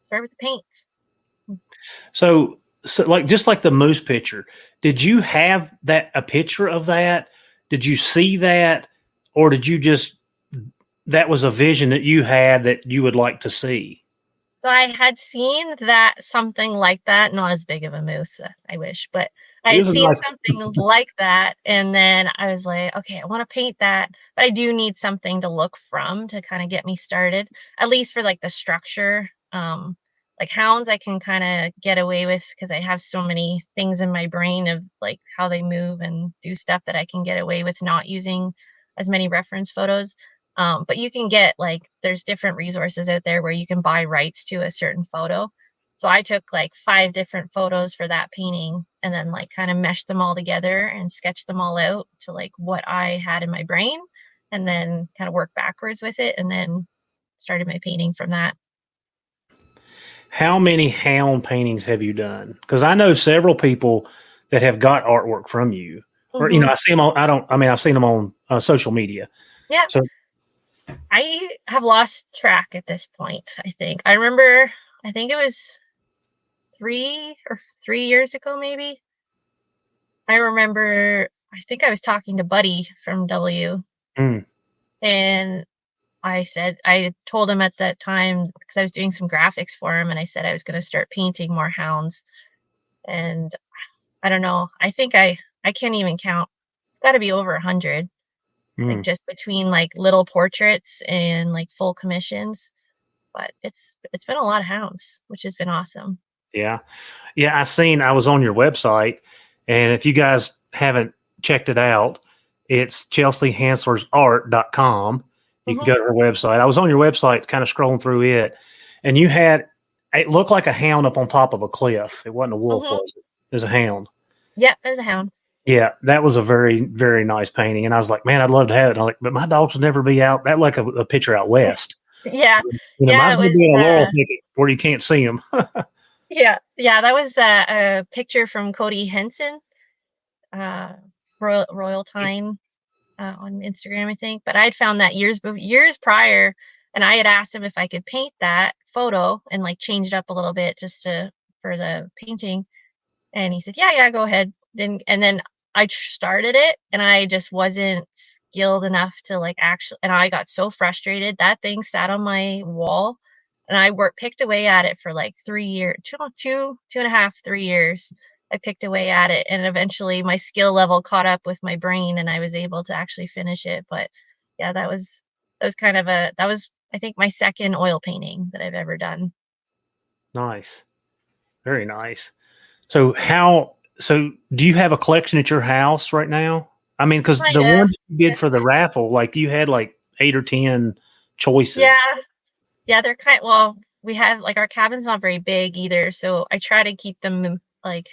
start with the paints. So like just like the moose picture, did you have a picture of that? Did you see that, or did you just that was a vision that you had that you would like to see? So I had seen that something like that, not as big of a moose, I wish, but I It had was a seen nice. something like that. And then I was like, okay, I want to paint that, but I do need something to look from to kind of get me started, at least for like the structure. Like Hounds, I can kind of get away with because I have so many things in my brain of like how they move and do stuff that I can get away with not using as many reference photos. But you can get there's different resources out there where you can buy rights to a certain photo. So I took like 5 different photos for that painting and then like kind of meshed them all together and sketched them all out to like what I had in my brain and then kind of work backwards with it and then started my painting from that. How many Hound paintings have you done? Because I know several people that have got artwork from you, or Hmm. I see them on. I don't. I mean, I've seen them on social media. Yeah, So I have lost track at this point. I remember, I think it was 3 years ago, maybe. I remember, I think I was talking to Buddy from W, mm, and I told him at that time because I was doing some graphics for him, and I said I was going to start painting more Hounds. And I don't know. I can't even count. It's got to be over 100, like mm, just between like little portraits and like full commissions. But it's been a lot of Hounds, which has been awesome. yeah, yeah. I was on your website, and if you guys haven't checked it out, It's chelseahanslersart.com. You can Mm-hmm. go to her website. I was on your website kind of scrolling through it, and it looked like a hound up on top of a cliff. It wasn't a wolf, Mm-hmm. was it? It was a hound. Yeah, there's a hound. Yeah, that was a very, very nice painting. And I was like, man, I'd love to have it. And I'm like, but my dogs would never be out. That like a picture out west. Yeah. Might Yeah, as it well was be in a laurel thicket where you can't see them. yeah. Yeah, that was a picture from Cody Henson, uh Royal Time on Instagram, I think. But I'd found that years prior, and I had asked him if I could paint that photo and like change it up a little bit just for the painting. And he said, yeah, go ahead. And then I started it, and I just wasn't skilled enough to like actually, and I got so frustrated. That thing sat on my wall, and I picked away at it for like 3 years, 2.5, 3 years. I picked away at it, and eventually my skill level caught up with my brain, and I was able to actually finish it. But yeah, that was I think my second oil painting that I've ever done. Nice. Very nice. So do you have a collection at your house right now? I mean, because Kind the of. ones you did for the raffle, like you had like 8 or 10 Yeah. choices. Yeah, they're well, we have like our cabin's not very big either, so I try to keep them like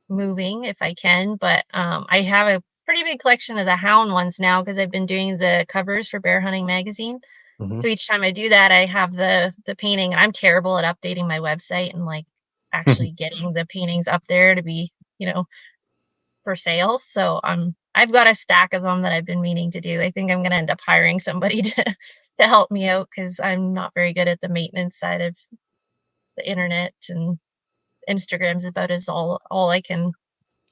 moving if I can, but I have a pretty big collection of the Hound ones now because I've been doing the covers for Bear Hunting Magazine. Mhm. So each time I do that, I have the painting, and I'm terrible at updating my website and like actually getting the paintings up there to be, for sale. So I've got a stack of them that I've been meaning to do. I think I'm gonna end up hiring somebody to help me out because I'm not very good at the maintenance side of the internet, and Instagram's about as all I can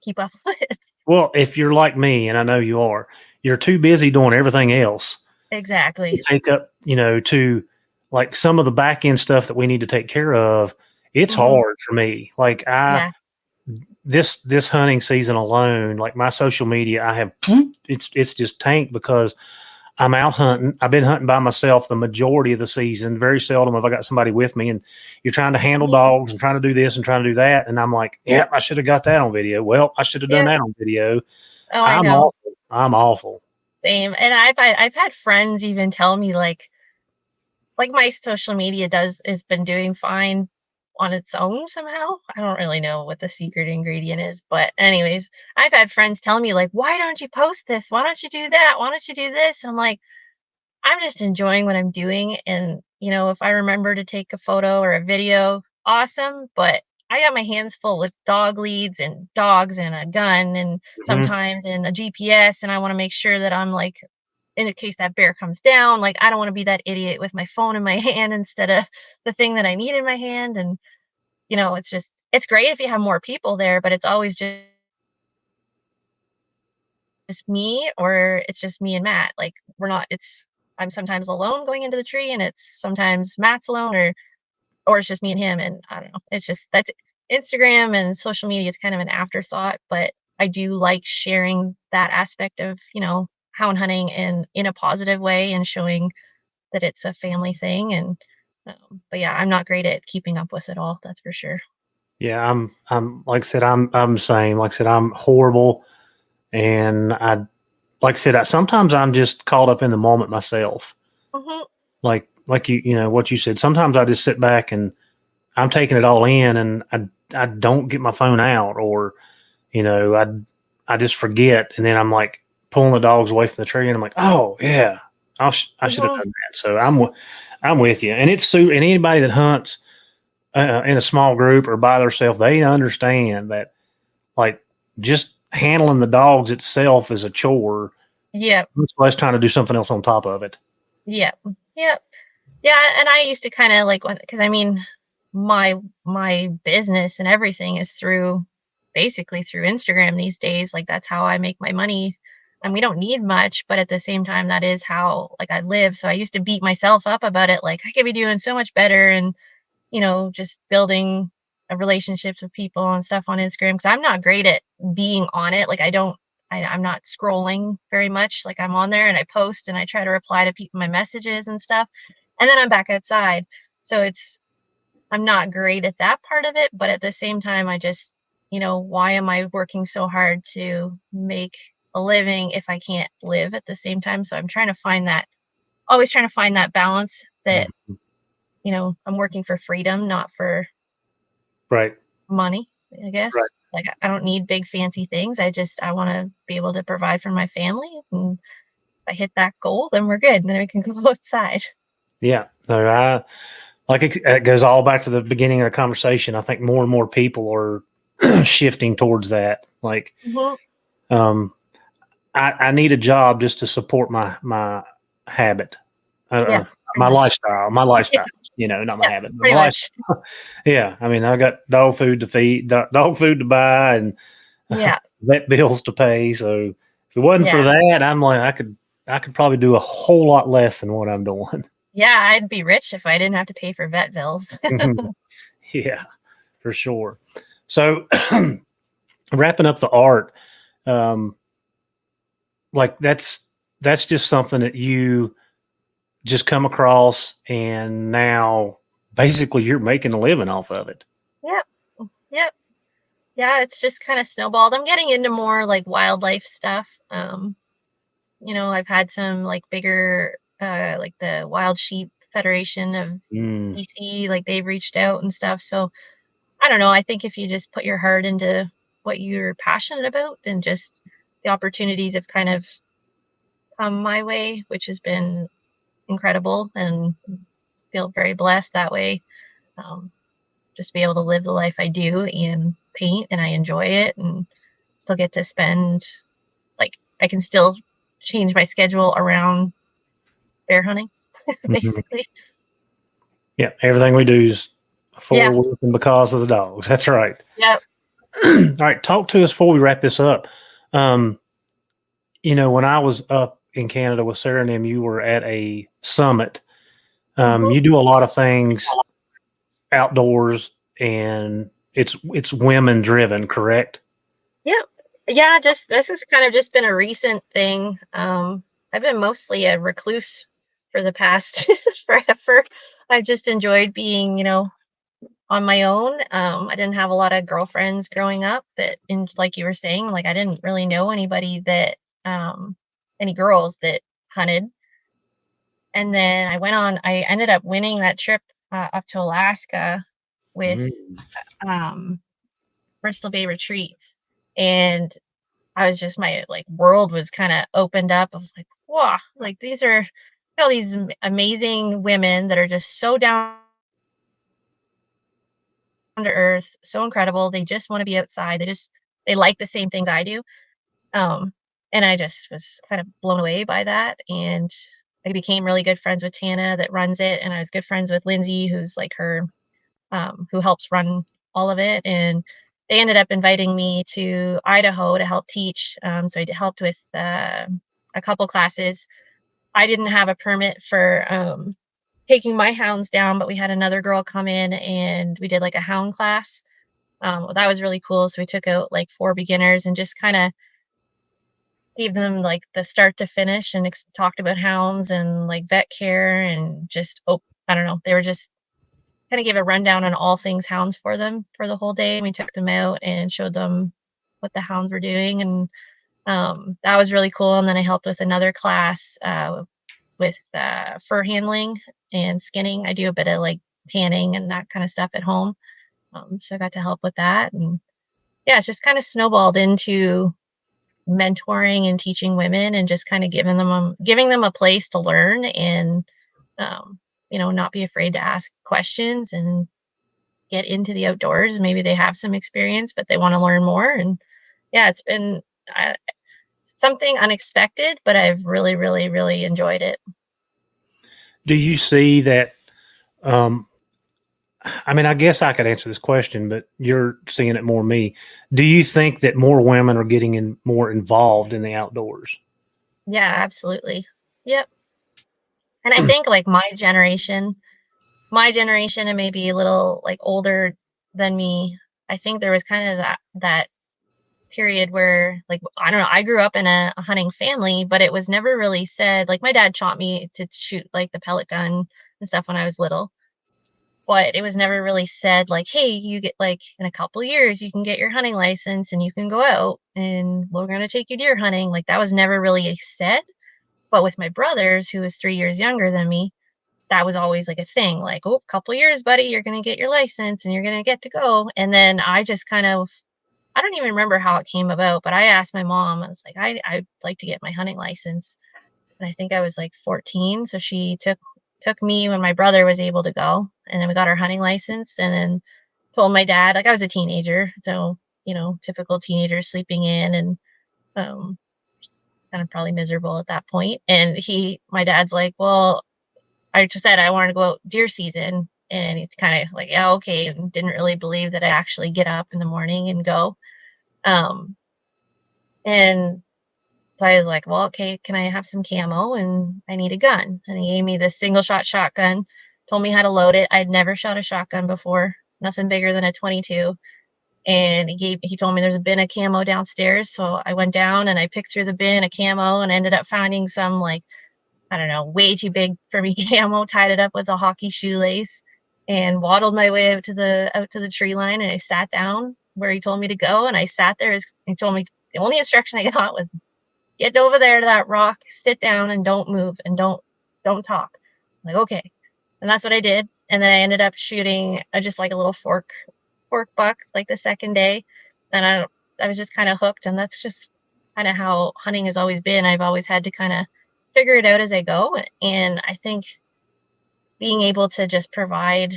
keep up with. Well, if you're like me, and I know you are, you're too busy doing everything else to Exactly. take up, to like some of the back end stuff that we need to take care of. It's Hmm. hard for me. Like Yeah. this hunting season alone, like my social media, I have it's just tanked because I'm out hunting. I've been hunting by myself the majority of the season. Very seldom have I got somebody with me. And you're trying to handle Hmm. dogs and trying to do this and trying to do that. And I'm like, yeah, I should have got that on video. Well, I should have done Yeah. that on video. Oh, I I'm know. awful. I'm awful. Same. And I've had friends even tell me like my social media has been doing fine on its own somehow. I don't really know what the secret ingredient is, but anyways, I've had friends tell me like, "Why don't you post this? Why don't you do that? Why don't you do this?" And I'm like, I'm just enjoying what I'm doing, and if I remember to take a photo or a video, awesome, but I got my hands full with dog leads and dogs and a gun and Mhm. sometimes in a GPS, and I want to make sure that I'm like in case that bear comes down, like I don't want to be that idiot with my phone in my hand instead of the thing that I need in my hand. And it's great if you have more people there, but it's always just me, or it's just me and Matt. Like we're not it's I'm sometimes alone going into the tree, and it's sometimes Matt's alone, or it's just me and him. And I don't know. It's just that's Instagram and social media is kind of an afterthought, but I do like sharing that aspect of, hound hunting in a positive way and showing that it's a family thing. And but yeah, I'm not great at keeping up with it all. That's for sure. Yeah, I'm like I said, I'm the same. Like I said, I'm horrible. And like I said, sometimes I'm just caught up in the moment myself. Hmm. Like what you said. Sometimes I just sit back and I'm taking it all in, and I don't get my phone out, or I just forget, and then I'm like pulling the dogs away from the tree, and I'm like, oh yeah, I should have Hmm. done that. So I'm with you, and and anybody that hunts in a small group or by themselves, they understand that like just handling the dogs itself is a chore. Yep. Much less trying to do something else on top of it. Yep. Yep. Yeah. And I used to kind of like because I mean, my business and everything is basically through Instagram these days. Like that's how I make my money. And we don't need much, but at the same time, that is how like I live. So I used to beat myself up about it. Like I could be doing so much better, and just building relationships with people and stuff on Instagram because I'm not great at being on it. Like I'm not scrolling very much. Like I'm on there and I post and I try to reply to people my messages and stuff, and then I'm back outside. So I'm not great at that part of it, but at the same time, I just why am I working so hard to make a living if I can't live at the same time. So I'm trying to find that, always trying to find that balance that, I'm working for freedom, not for Right. money, I guess. Right. Like I don't need big fancy things. I want to be able to provide for my family. And if I hit that goal, then we're good. Then we can go outside. Yeah. So it goes all back to the beginning of the conversation. I think more and more people are shifting towards that. Like, I need a job just to support my habit, Yeah, my much. lifestyle, not my habit, but Pretty my much. lifestyle. Yeah. I mean, I got dog food to feed, dog food to buy, and Yeah. vet bills to pay. So if it wasn't for Yeah. that, I'm like, I could probably do a whole lot less than what I'm doing. Yeah. I'd be rich if I didn't have to pay for vet bills. Yeah, for sure. So wrapping up the art, like that's just something that you just come across, and now basically you're making a living off of it. Yep. Yep. Yeah, it's just kind of snowballed. I'm getting into more like wildlife stuff. I've had some like bigger, like the Wild Sheep Federation of BC, like they've reached out and stuff. So I don't know. I think if you just put your heart into what you're passionate about, and just the opportunities have kind of come my way, which has been incredible, and feel very blessed that way. Just be able to live the life I do and paint, and I enjoy it, and still get to spend, like, I can still change my schedule around bear hunting, basically. Yeah, everything we do is Yeah. for and because of the dogs. That's right. Yep. All right, talk to us before we wrap this up. When I was up in Canada with Sarah and them, you were at a summit. You do a lot of things outdoors, and it's women driven, correct? Yep. Yeah, this has kind of just been a recent thing. I've been mostly a recluse for the past forever. I've just enjoyed being, on my own. I didn't have a lot of girlfriends growing up like you were saying, like I didn't really know anybody any girls that hunted. And then I ended up winning that trip up to Alaska with Bristol Bay Retreats. And I was just, my like world was kind of opened up. I was like, wow, like these are all these amazing women that are just so down to earth, so incredible. They just want to be outside. They like the same things I do. And I just was kind of blown away by that. And I became really good friends with Tana that runs it. And I was good friends with Lindsay, who's like her, who helps run all of it. And they ended up inviting me to Idaho to help teach. So I helped with a couple classes. I didn't have a permit for taking my hounds down, but we had another girl come in and we did like a hound class. That was really cool. So we took out like 4 beginners and just kind of gave them like the start to finish, and talked about hounds and like vet care, and just, I don't know. They were just kind of gave a rundown on all things hounds for them for the whole day. And we took them out and showed them what the hounds were doing. And that was really cool. And then I helped with another class with fur handling and skinning. I do a bit of like tanning and that kind of stuff at home. So I got to help with that. And yeah, it's just kind of snowballed into mentoring and teaching women, and just kind of giving them a place to learn, and not be afraid to ask questions and get into the outdoors. Maybe they have some experience, but they want to learn more. And yeah, it's been something unexpected, but I've really, really, really enjoyed it. Do you see that? I mean, I guess I could answer this question, but you're seeing it more me. Do you think that more women are getting more involved in the outdoors? Yeah, absolutely. Yep. And I think like my generation and maybe a little like older than me, I think there was kind of that period where, like, I don't know, I grew up in a hunting family, but it was never really said. Like my dad taught me to shoot like the pellet gun and stuff when I was little. but it was never really said like, hey, you get like in a couple years, you can get your hunting license and you can go out and we're going to take you deer hunting. Like that was never really said. But with my brothers, who was 3 years younger than me, that was always like a thing. Like, oh, couple years, buddy, you're going to get your license and you're going to get to go. And then I just kind of, I don't even remember how it came about, but I asked my mom, I was like, I'd like to get my hunting license. And I think I was like 14. So she took me when my brother was able to go. And then we got our hunting license and then told my dad, like I was a teenager. So, typical teenager sleeping in and um, kind of probably miserable at that point. And my dad's like, well, I just said I wanted to go out deer season. And it's kind of like, yeah, okay. And didn't really believe that I actually get up in the morning and go. And so I was like, well, okay, can I have some camo? And I need a gun. And he gave me this single shot shotgun, told me how to load it. I'd never shot a shotgun before, nothing bigger than a 22. And he told me there's a bin of camo downstairs. So I went down and I picked through the bin of camo and ended up finding some like, I don't know, way too big for me camo, tied it up with a hockey shoelace and waddled my way out to the tree line. And I sat down where he told me to go. And I sat there as he told me the only instruction I got was get over there to that rock, sit down and don't move and don't talk. I'm like, okay. And that's what I did. And then I ended up shooting just like a little fork buck like the second day. And I was just kind of hooked. And that's just kind of how hunting has always been. I've always had to kind of figure it out as I go. And I think being able to just provide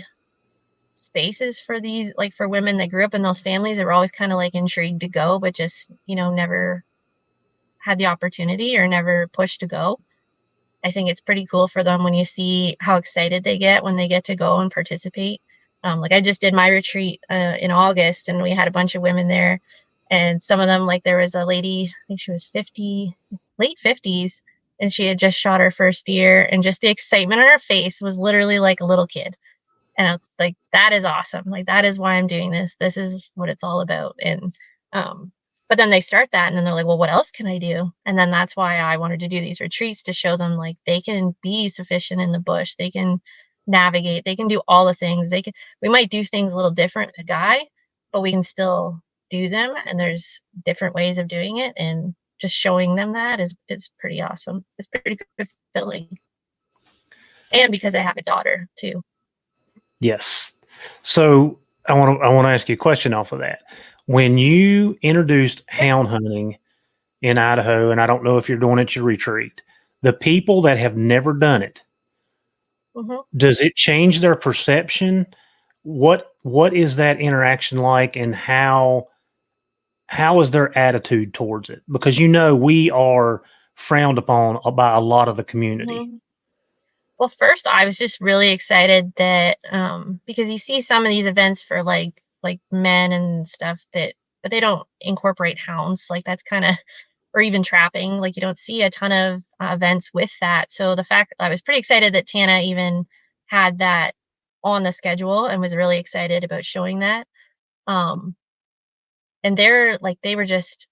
spaces for these, like for women that grew up in those families that were always kind of like intrigued to go, but just, never had the opportunity or never pushed to go. I think it's pretty cool for them when you see how excited they get when they get to go and participate. Like I just did my retreat in August and we had a bunch of women there and some of them, like there was a lady, I think she was 50, late 50s, and she had just shot her first deer and just the excitement on her face was literally like a little kid. And I was like, that is awesome. Like, that is why I'm doing this. This is what it's all about. And, but then they start that and then they're like, well, what else can I do? And then that's why I wanted to do these retreats to show them like they can be sufficient in the bush. They can navigate. They can do all the things. We might do things a little different than a guy, but we can still do them. And there's different ways of doing it. And just showing them that is pretty awesome. It's pretty fulfilling. And because I have a daughter too. Yes. So I want to ask you a question off of that. When you introduced hound hunting in Idaho, and I don't know if you're doing it at your retreat, the people that have never done it, does it change their perception? What is that interaction like, and how is their attitude towards it? Because we are frowned upon by a lot of the community. Well, first, I was just really excited that because you see some of these events for like men and stuff but they don't incorporate hounds. Like that's kind of, or even trapping. Like you don't see a ton of events with that. So the fact I was pretty excited that Tana even had that on the schedule and was really excited about showing that. And they were just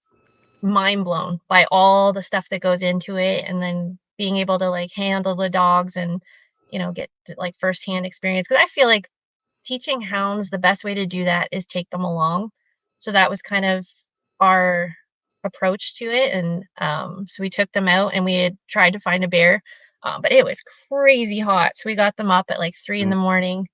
mind blown by all the stuff that goes into it, and then being able to like handle the dogs and get like firsthand experience, because I feel like teaching hounds, the best way to do that is take them along. So that was kind of our approach to it. And so we took them out and we had tried to find a bear, but it was crazy hot, so we got them up at like 3 a.m.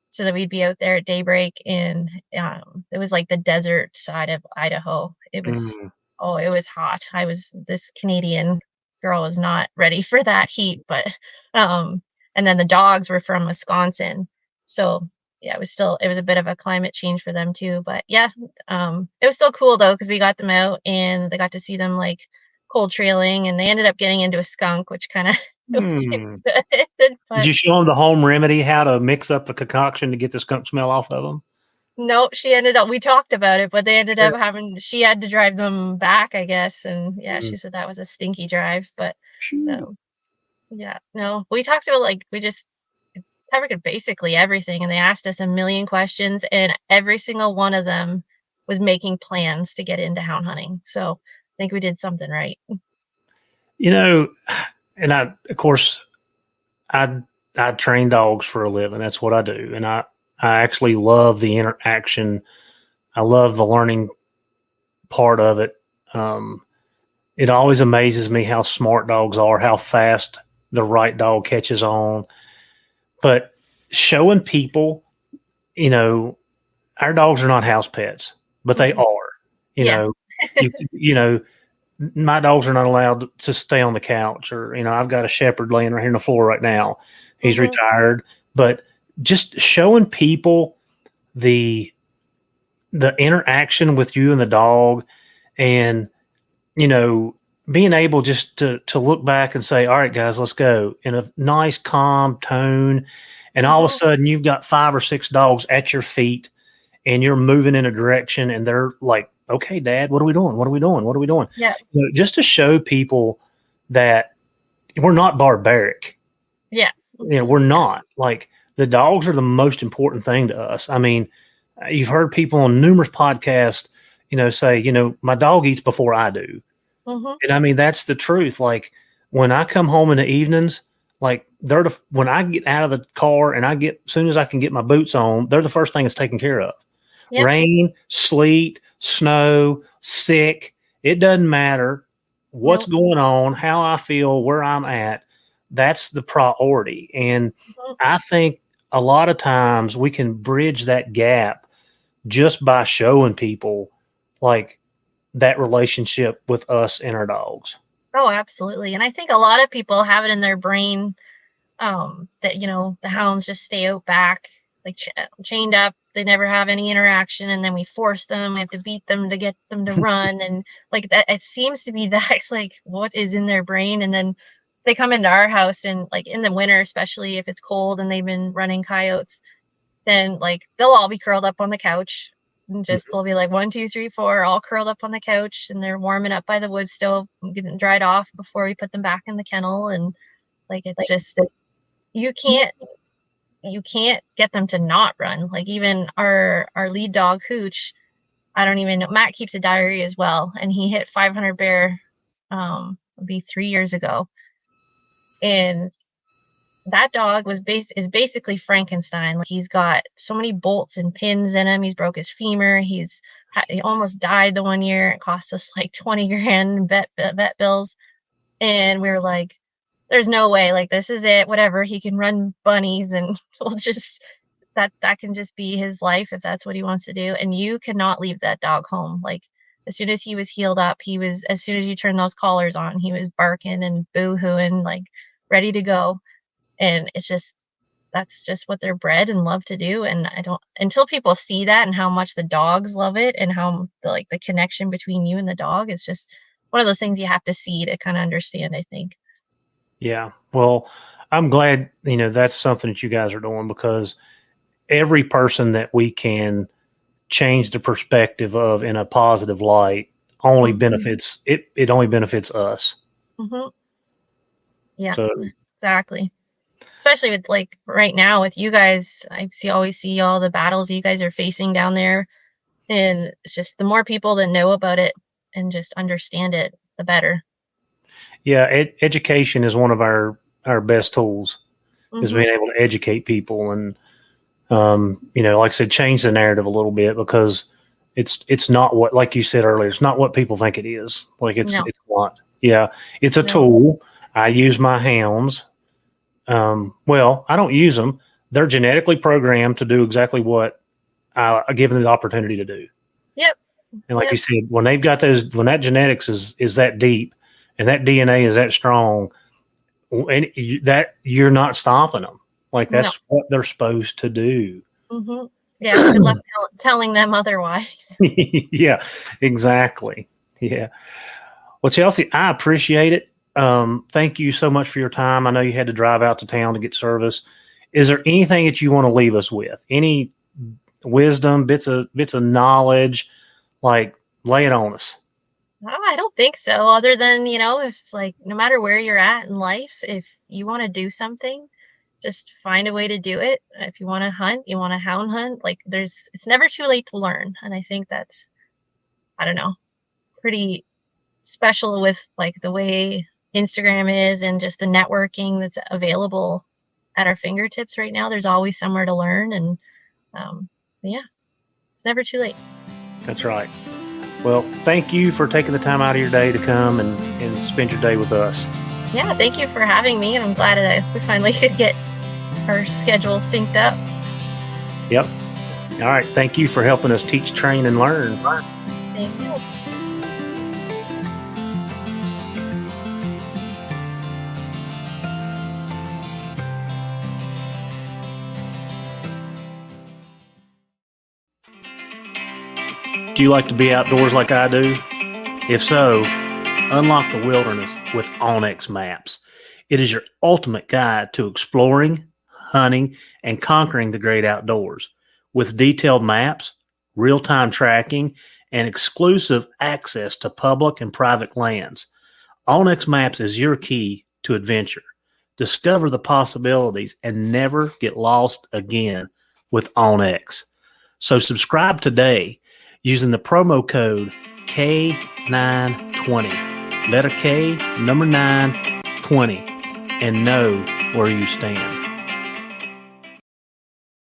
so that we'd be out there at daybreak. And it was like the desert side of Idaho. It was it was hot. This Canadian girl was not ready for that heat, but and then the dogs were from Wisconsin. So yeah, it was a bit of a climate change for them too. But yeah, it was still cool though, because we got them out and they got to see them like cold trailing, and they ended up getting into a skunk, which kind of was good. But did you show them the home remedy, how to mix up the concoction to get the skunk smell off of them? No, we talked about it, but they ended up she had to drive them back, I guess. And yeah, she said that was a stinky drive, but yeah, no, we talked about we just covered basically everything. And they asked us a million questions, and every single one of them was making plans to get into hound hunting. So I think we did something right. And I train dogs for a living. That's what I do. And I actually love the interaction. I love the learning part of it. It always amazes me how smart dogs are, how fast the right dog catches on. But showing people, our dogs are not house pets, but they are. Yeah. You know, my dogs are not allowed to stay on the couch, or I've got a shepherd laying right here on the floor right now. He's retired, but just showing people the interaction with you and the dog, and being able just to look back and say, all right, guys, let's go, in a nice, calm tone. And all of a sudden you've got 5 or 6 dogs at your feet and you're moving in a direction and they're like, okay, Dad, what are we doing? What are we doing? What are we doing? Yeah. Just to show people that we're not barbaric. Yeah. We're not. Like, the dogs are the most important thing to us. I mean, you've heard people on numerous podcasts, say, my dog eats before I do. And I mean, that's the truth. Like, when I come home in the evenings, like, when I get out of the car and as soon as I can get my boots on, they're the first thing that's taken care of. Yep. Rain, sleet, snow, sick. It doesn't matter what's going on, how I feel, where I'm at. That's the priority. And I think a lot of times we can bridge that gap just by showing people, like, that relationship with us and our dogs. Oh, absolutely. And I think a lot of people have it in their brain that, the hounds just stay out back, like chained up. They never have any interaction. And then we force them. We have to beat them to get them to run. And like that, it seems to be that's like what is in their brain. And then they come into our house, and like in the winter, especially if it's cold and they've been running coyotes, then like they'll all be curled up on the couch. And just they'll be like 1, 2, 3, 4, all curled up on the couch, and they're warming up by the wood stove, getting dried off before we put them back in the kennel. And like it's just you can't get them to not run. Like, even our lead dog Hooch, I don't even know. Matt keeps a diary as well, and he hit 500 bear it'll be 3 years ago, and that dog is basically Frankenstein. Like, he's got so many bolts and pins in him. He's broke his femur. He almost died the one year. It cost us like 20 grand in vet bills. And we were like, there's no way, like, this is it. Whatever. He can run bunnies, and we'll just, that can just be his life if that's what he wants to do. And you cannot leave that dog home. Like, as soon as he was healed up, as soon as you turn those collars on, he was barking and boo-hooing, like, ready to go. And that's just what they're bred and love to do. And until people see that and how much the dogs love it, and how the connection between you and the dog is just one of those things you have to see to kind of understand, I think. Yeah. Well, I'm glad, that's something that you guys are doing, because every person that we can change the perspective of in a positive light only benefits it only benefits us. Yeah, so, exactly. Especially with, like, right now with you guys, always see all the battles you guys are facing down there. And it's just the more people that know about it and just understand it, the better. Yeah. Education is one of our best tools, is being able to educate people. And, like I said, change the narrative a little bit, because it's not what, like you said earlier, it's not what people think it is. Like, it's not. Yeah. It's a tool. I use my hounds. Well, I don't use them. They're genetically programmed to do exactly what I give them the opportunity to do. Yep. And like you said, when they've got when that genetics is that deep and that DNA is that strong, and that you're not stopping them. Like, that's what they're supposed to do. Yeah. Good luck telling them otherwise. Yeah, exactly. Yeah. Well, Chelsea, I appreciate it. Thank you so much for your time. I know you had to drive out to town to get service. Is there anything that you want to leave us with? Any wisdom, bits of knowledge, like, lay it on us? I don't think so. Other than, if, like, no matter where you're at in life, if you want to do something, just find a way to do it. If you want to hunt, you want to hound hunt, like, it's never too late to learn. And I think that's, I don't know, pretty special with, like, the way Instagram is and just the networking that's available at our fingertips right now. There's always somewhere to learn. And But yeah, it's never too late. That's right. Well, thank you for taking the time out of your day to come and spend your day with us. Yeah, thank you for having me, and I'm glad that we finally could get our schedules synced up. Yep. All right. Thank you for helping us teach, train, and learn. Thank you. Do you like to be outdoors like I do? If so, unlock the wilderness with Onyx Maps. It is your ultimate guide to exploring, hunting, and conquering the great outdoors. With detailed maps, real-time tracking, and exclusive access to public and private lands, Onyx Maps is your key to adventure. Discover the possibilities and never get lost again with Onyx. So subscribe today using the promo code K920, letter K, number 9, 20, and know where you stand.